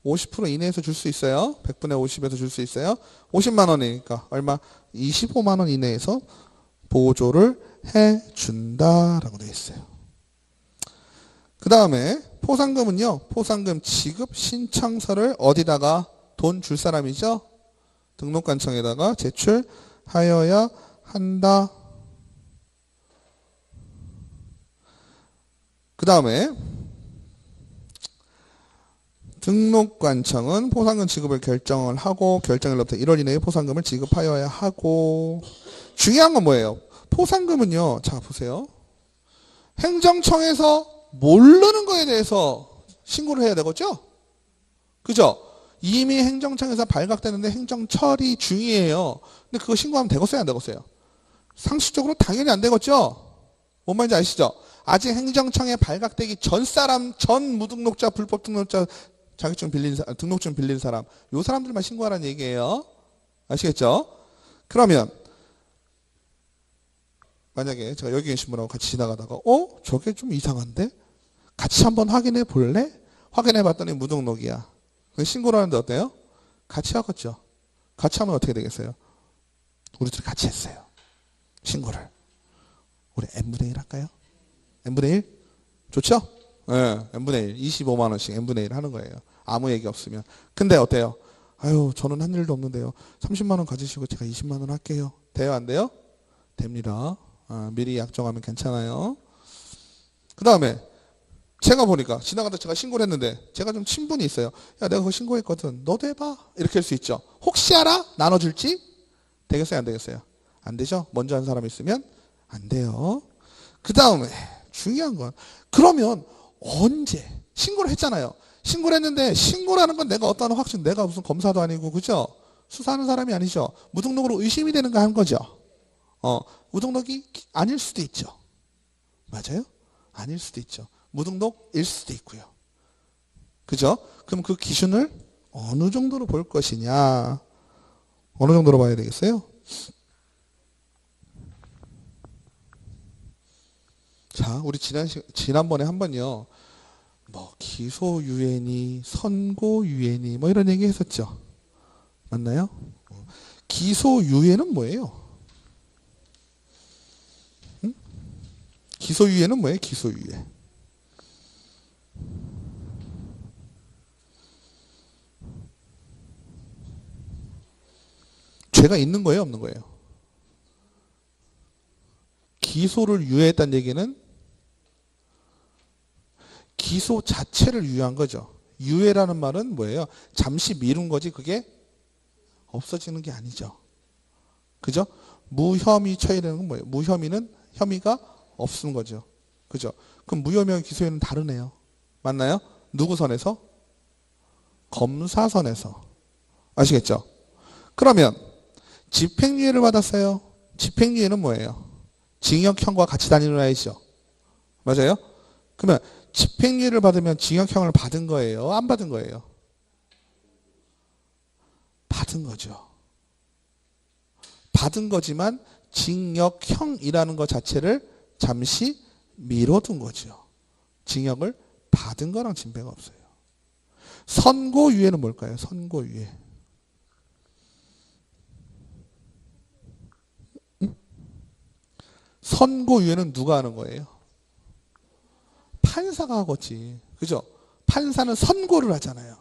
50% 이내에서 줄 수 있어요. 100분의 50에서 줄 수 있어요. 50만 원이니까 얼마? 25만 원 이내에서 보조를 해준다라고 되어 있어요. 그 다음에 포상금은요. 포상금 지급 신청서를 어디다가 돈 줄 사람이죠? 등록관청에다가 제출하여야 한다. 그 다음에 등록관청은 포상금 지급을 결정을 하고 결정일로부터 1월 이내에 포상금을 지급하여야 하고 중요한 건 뭐예요? 포상금은요. 자 보세요. 행정청에서 모르는 거에 대해서 신고를 해야 되겠죠? 그죠? 이미 행정청에서 발각되는데 행정 처리 중이에요. 근데 그거 신고하면 되겠어요? 안 되겠어요? 상식적으로 당연히 안 되겠죠? 뭔 말인지 아시죠? 아직 행정청에 발각되기 전 사람, 전 무등록자, 불법 등록자, 자격증 빌린 사람, 등록증 빌린 사람, 요 사람들만 신고하라는 얘기예요. 아시겠죠? 그러면 만약에 제가 여기 계신 분하고 같이 지나가다가 저게 좀 이상한데? 같이 한번 확인해 볼래? 확인해 봤더니 무등록이야. 신고를 하는데 어때요? 같이 하겠죠. 같이 하면 어떻게 되겠어요? 우리 둘이 같이 했어요. 신고를. 우리 n분의 1 할까요? n분의 1? 좋죠? 네, n분의 1. 25만 원씩 n분의 1 하는 거예요. 아무 얘기 없으면. 근데 어때요? 아유, 저는 한 일도 없는데요. 30만 원 가지시고 제가 20만 원 할게요. 돼요, 안 돼요? 됩니다. 미리 약정하면 괜찮아요. 그 다음에 제가 보니까 지나가다 제가 신고를 했는데 제가 좀 친분이 있어요. 야, 내가 그거 신고했거든. 너도 해봐. 이렇게 할 수 있죠. 혹시 알아? 나눠줄지? 되겠어요, 안 되겠어요? 안 되죠? 먼저 한 사람 있으면 안 돼요. 그 다음에 중요한 건 그러면 언제 신고를 했잖아요. 신고를 했는데 신고라는 건 내가 어떠한 확신, 내가 무슨 검사도 아니고 그죠? 수사하는 사람이 아니죠. 무등록으로 의심이 되는 거 한 거죠. 무등록이 아닐 수도 있죠. 맞아요? 아닐 수도 있죠. 무등록일 수도 있고요. 그죠? 그럼 그 기준을 어느 정도로 볼 것이냐? 어느 정도로 봐야 되겠어요? 자, 우리 지난번에 한번요. 뭐 기소유예니 선고유예니 뭐 이런 얘기 했었죠. 맞나요? 기소유예는 뭐예요? 응? 기소유예는 뭐예요? 기소유예. 죄가 있는 거예요, 없는 거예요? 기소를 유예했다는 얘기는 기소 자체를 유예한 거죠. 유예라는 말은 뭐예요? 잠시 미룬 거지 그게 없어지는 게 아니죠. 그죠? 무혐의 처리라는 건 뭐예요? 무혐의는 혐의가 없는 거죠. 그죠? 그럼 무혐의와 기소유예는 다르네요. 맞나요? 누구 선에서? 검사 선에서. 아시겠죠? 그러면 집행유예를 받았어요. 집행유예는 뭐예요? 징역형과 같이 다니는 아이죠. 맞아요? 그러면 집행유예를 받으면 징역형을 받은 거예요? 안 받은 거예요? 받은 거죠. 받은 거지만 징역형이라는 것 자체를 잠시 미뤄둔 거죠. 징역을 받은 거랑 진배가 없어요. 선고유예는 뭘까요? 선고유예. 선고유예는 누가 하는 거예요? 판사가 하겠지. 그죠? 판사는 선고를 하잖아요.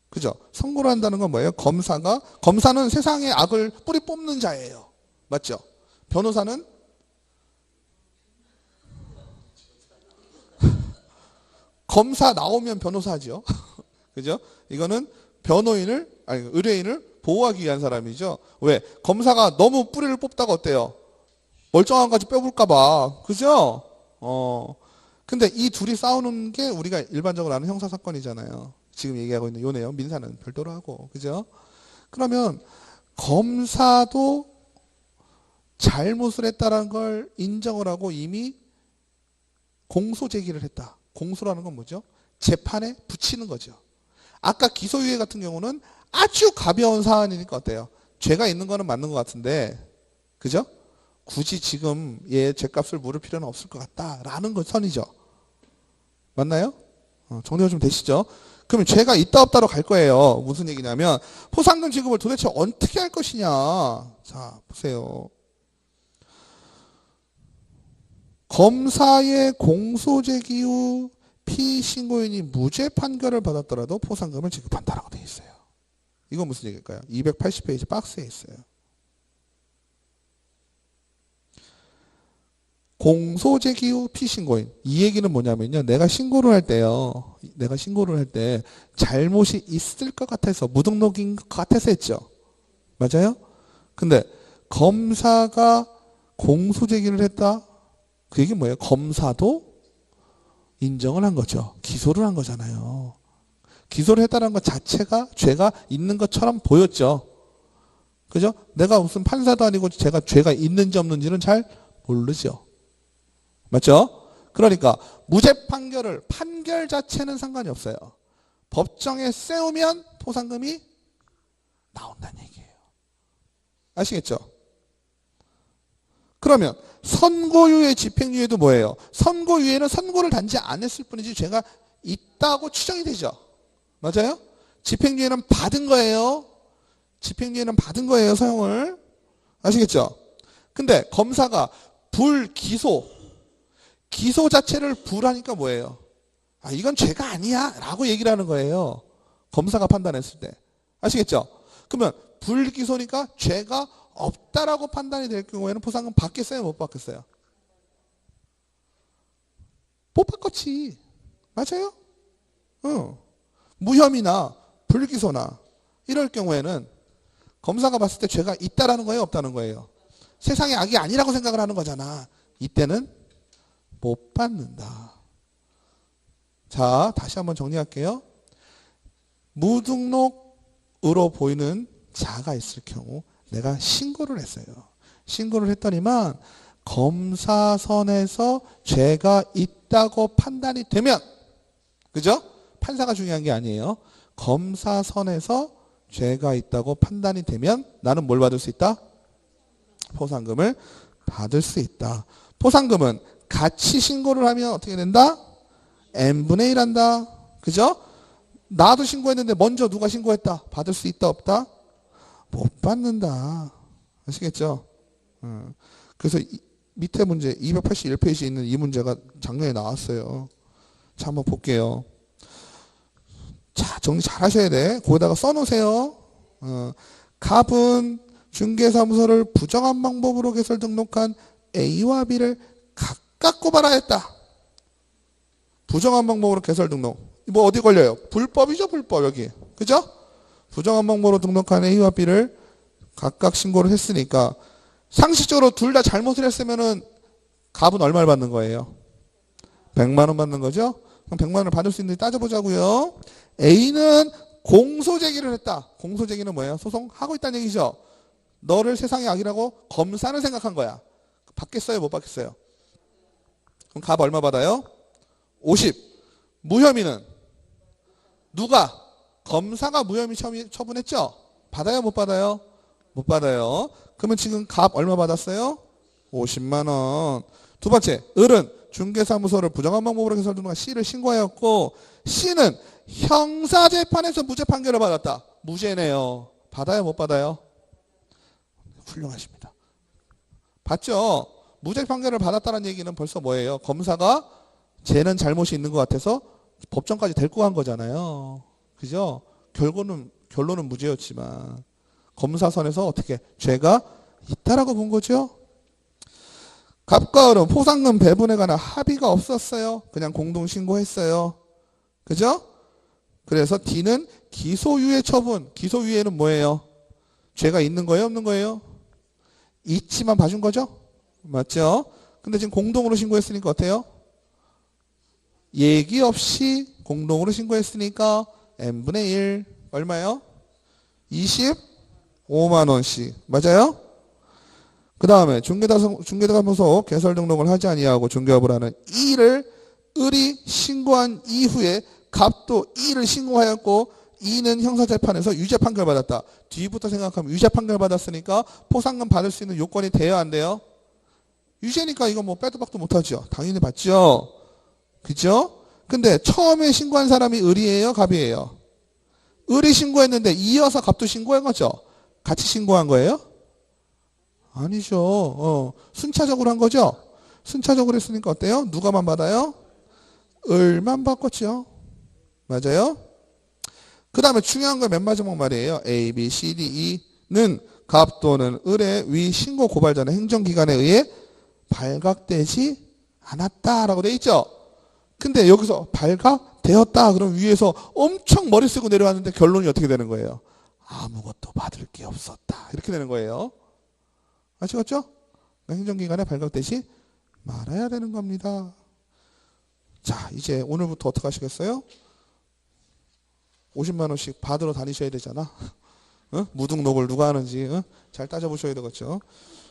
그죠? 선고를 한다는 건 뭐예요? 검사는 세상의 악을 뿌리 뽑는 자예요. 맞죠? 변호사는 검사 나오면 변호사죠. 그죠? 이거는 의뢰인을 보호하기 위한 사람이죠. 왜? 검사가 너무 뿌리를 뽑다가 어때요? 멀쩡한 거지 빼볼까봐. 그죠? 근데 이 둘이 싸우는 게 우리가 일반적으로 아는 형사사건이잖아요. 지금 얘기하고 있는 요 내용, 민사는 별도로 하고. 그죠? 그러면 검사도 잘못을 했다는 걸 인정을 하고 이미 공소 제기를 했다. 공소라는 건 뭐죠? 재판에 붙이는 거죠. 아까 기소유예 같은 경우는 아주 가벼운 사안이니까 어때요? 죄가 있는 거는 맞는 것 같은데, 그죠? 굳이 지금 얘 죄값을 물을 필요는 없을 것 같다라는 건 선이죠. 맞나요? 정리가 좀 되시죠? 그러면 죄가 있다 없다로 갈 거예요. 무슨 얘기냐면 포상금 지급을 도대체 어떻게 할 것이냐. 자, 보세요. 검사의 공소제기 후 피신고인이 무죄 판결을 받았더라도 포상금을 지급한다라고 되어 있어요. 이건 무슨 얘기일까요? 280페이지 박스에 있어요. 공소제기 후 피신고인. 이 얘기는 뭐냐면요. 내가 신고를 할 때 잘못이 있을 것 같아서 무등록인 것 같아서 했죠. 맞아요? 근데 검사가 공소제기를 했다? 그 얘기는 뭐예요? 검사도 인정을 한 거죠. 기소를 한 거잖아요. 기소를 했다는 것 자체가 죄가 있는 것처럼 보였죠. 그죠? 내가 무슨 판사도 아니고 제가 죄가 있는지 없는지는 잘 모르죠. 맞죠? 그러니까 무죄 판결 자체는 상관이 없어요. 법정에 세우면 포상금이 나온다는 얘기예요. 아시겠죠? 그러면 선고유예, 집행유예도 뭐예요? 선고유예는 선고를 단지 안 했을 뿐이지 죄가 있다고 추정이 되죠. 맞아요? 집행유예는 받은 거예요. 집행유예는 받은 거예요, 사형을. 아시겠죠? 근데 검사가 불기소, 기소 자체를 불하니까 뭐예요? 아, 이건 죄가 아니야 라고 얘기를 하는 거예요. 검사가 판단했을 때. 아시겠죠? 그러면 불기소니까 죄가 없다라고 판단이 될 경우에는 포상금 받겠어요? 못 받겠어요? 못 받겠지. 맞아요? 무혐의나 불기소나 이럴 경우에는 검사가 봤을 때 죄가 있다라는 거예요? 없다는 거예요? 세상에 악이 아니라고 생각을 하는 거잖아. 이때는 못 받는다. 자, 다시 한번 정리할게요. 무등록으로 보이는 자가 있을 경우 내가 신고를 했어요. 신고를 했더니만 검사선에서 죄가 있다고 판단이 되면, 그죠? 판사가 중요한 게 아니에요. 검사선에서 죄가 있다고 판단이 되면 나는 뭘 받을 수 있다? 포상금을 받을 수 있다. 포상금은 같이 신고를 하면 어떻게 된다? n분의 1 한다. 그죠? 나도 신고했는데 먼저 누가 신고했다? 받을 수 있다 없다? 못 받는다. 아시겠죠? 그래서 밑에 문제 281페이지에 있는 이 문제가 작년에 나왔어요. 자, 한번 볼게요. 자, 정리 잘 하셔야 돼. 거기다가 써놓으세요. 갑은 중개사무소를 부정한 방법으로 개설 등록한 A와 B를 각각 고발하였다. 부정한 방법으로 개설 등록. 뭐 어디 걸려요? 불법이죠, 불법 여기. 그죠? 부정한 방법으로 등록한 A와 B를 각각 신고를 했으니까 상식적으로 둘 다 잘못을 했으면은 갑은 얼마를 받는 거예요? 100만 원 받는 거죠? 그럼 100만 원을 받을 수 있는지 따져보자고요. A는 공소제기를 했다. 공소제기는 뭐예요? 소송하고 있다는 얘기죠. 너를 세상의 악이라고 검사는 생각한 거야. 받겠어요? 못 받겠어요? 그럼 갑 얼마 받아요? 50. 무혐의는 누가? 검사가 무혐의 처분했죠? 받아요? 못 받아요? 못 받아요. 그러면 지금 갑 얼마 받았어요? 50만 원. 두 번째, 을은 중개사무소를 부정한 방법으로 개설 등록한 C를 신고하였고 C는 형사재판에서 무죄 판결을 받았다. 무죄네요. 받아요? 못 받아요? 훌륭하십니다. 받죠? 무죄 판결을 받았다는 얘기는 벌써 뭐예요? 검사가 쟤는 잘못이 있는 것 같아서 법정까지 데리고 간 거잖아요. 그죠? 결론은 무죄였지만 검사선에서 어떻게 죄가 있다라고 본 거죠. 갑과 을은 포상금 배분에 관한 합의가 없었어요. 그냥 공동 신고했어요. 그죠? 그래서 D는 기소유예 처분. 기소유예는 뭐예요? 죄가 있는 거예요? 없는 거예요? 있지만 봐준 거죠? 맞죠? 근데 지금 공동으로 신고했으니까 어때요? 얘기 없이 공동으로 신고했으니까 n분의 1 얼마요? 25만 원씩. 맞아요? 그 다음에 중개사무소 개설 등록을 하지 아니하고 중개업을 하는 E를 을이 신고한 이후에 갑도 E를 신고하였고 E는 형사재판에서 유죄 판결 받았다. 뒤부터 생각하면 유죄 판결 받았으니까 포상금 받을 수 있는 요건이 돼요, 안 돼요? 유죄니까 이거 뭐 빼도 박도 못하죠. 당연히 받죠. 그죠? 근데 처음에 신고한 사람이 을이에요, 갑이에요? 을이 신고했는데 이어서 갑도 신고한 거죠? 같이 신고한 거예요? 아니죠. 순차적으로 한 거죠? 순차적으로 했으니까 어때요? 누가만 받아요? 을만 받겠죠. 맞아요? 그 다음에 중요한 건 맨 마지막 말이에요. A, B, C, D, E는 갑 또는 을의 위 신고 고발 전에 행정기관에 의해 발각되지 않았다라고 돼 있죠? 근데 여기서 발각되었다 그럼 위에서 엄청 머리 쓰고 내려왔는데 결론이 어떻게 되는 거예요? 아무것도 받을 게 없었다. 이렇게 되는 거예요. 아시겠죠? 행정기관에 발각되지 말아야 되는 겁니다. 자, 이제 오늘부터 어떻게 하시겠어요? 50만 원씩 받으러 다니셔야 되잖아. 무등록을 누가 하는지 잘 따져보셔야 되겠죠.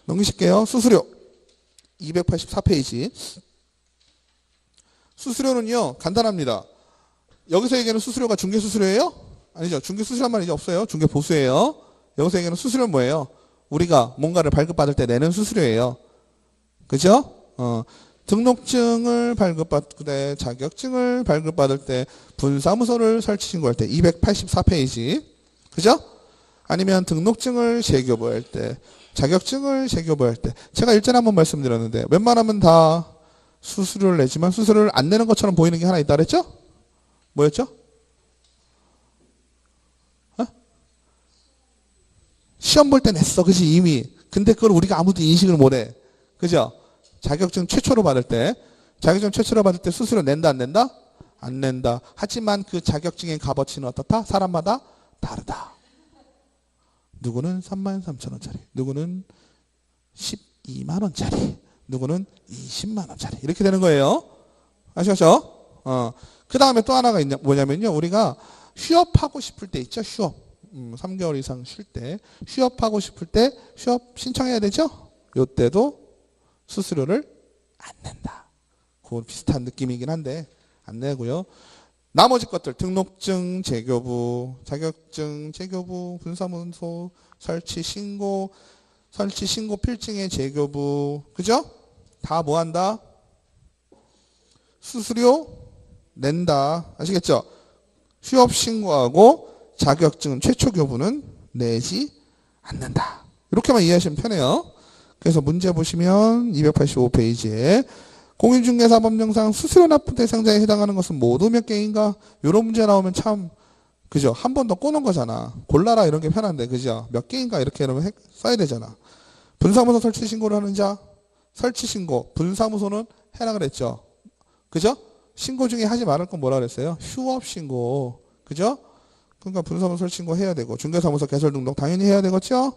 넘기실게요. 수수료 284페이지. 수수료는요 간단합니다. 여기서 얘기하는 수수료가 중개수수료예요? 아니죠. 중개수수료란 말이 이제 없어요. 중개보수예요. 여기서 얘기하는 수수료는 뭐예요? 우리가 뭔가를 발급받을 때 내는 수수료예요. 그죠? 등록증을 발급받을 때, 자격증을 발급받을 때, 분사무소를 설치 신고할 때 284페이지. 그죠? 아니면 등록증을 재교부할 때, 자격증을 재교부할 때. 제가 일전에 한번 말씀드렸는데 웬만하면 다 수수료를 내지만 수수료를 안 내는 것처럼 보이는 게 하나 있다 그랬죠? 뭐였죠? 시험 볼 때 냈어. 그지 이미. 근데 그걸 우리가 아무도 인식을 못해. 그죠? 자격증 최초로 받을 때 수수료 낸다 안 낸다? 안 낸다. 하지만 그 자격증의 값어치는 어떻다? 사람마다 다르다. 누구는 33,000원짜리, 누구는 12만원짜리, 누구는 20만원짜리 이렇게 되는 거예요. 아시겠죠? 그 다음에 또 하나가 뭐냐면요. 우리가 휴업하고 싶을 때 있죠. 휴업. 3개월 이상 쉴 때 휴업하고 싶을 때 휴업 신청해야 되죠. 요때도 수수료를 안 낸다. 그건 비슷한 느낌이긴 한데 안 내고요. 나머지 것들 등록증 재교부, 자격증 재교부, 분사무소 설치 신고 필증의 재교부, 그죠? 다 뭐 한다? 수수료 낸다. 아시겠죠? 휴업 신고하고 자격증 최초 교부는 내지 않는다. 이렇게만 이해하시면 편해요. 그래서 문제 보시면 285페이지에 공인중개사법령상 수수료 납부 대상자에 해당하는 것은 모두 몇 개인가? 이런 문제 나오면 참 그죠? 한 번 더 꼬는 거잖아. 골라라 이런 게 편한데 그죠? 몇 개인가 이렇게 이러면 써야 되잖아. 분사무소 설치 신고를 하는 자 설치 신고 분사무소는 해라 그랬죠. 그죠? 신고 중에 하지 말을 건 뭐라 그랬어요? 휴업 신고. 그죠? 그러니까 분사무소 설치 신고 해야 되고 중개사무소 개설 등록 당연히 해야 되겠죠?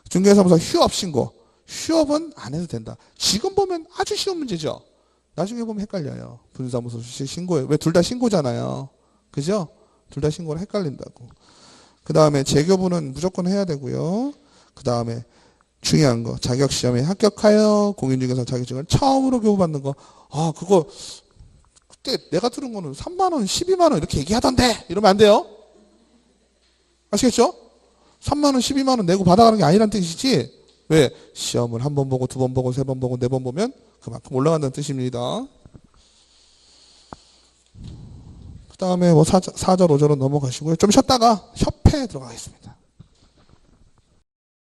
중개사무소 휴업 신고. 휴업은 안 해도 된다. 지금 보면 아주 쉬운 문제죠. 나중에 보면 헷갈려요. 분사무소 신고에 왜 둘 다 신고잖아요. 그죠? 둘 다 신고를 헷갈린다고. 그 다음에 재교부는 무조건 해야 되고요. 그 다음에 중요한 거 자격시험에 합격하여 공인중개사 자격증을 처음으로 교부받는 거. 아 그거 그때 내가 들은 거는 3만원 12만원 이렇게 얘기하던데 이러면 안 돼요. 아시겠죠? 3만원 12만원 내고 받아가는 게 아니란 뜻이지. 왜? 시험을 한 번 보고 두 번 보고 세 번 보고 네 번 보면 그만큼 올라간다는 뜻입니다. 그 다음에 뭐 4절 5절은 넘어가시고요. 좀 쉬었다가 협회에 들어가겠습니다.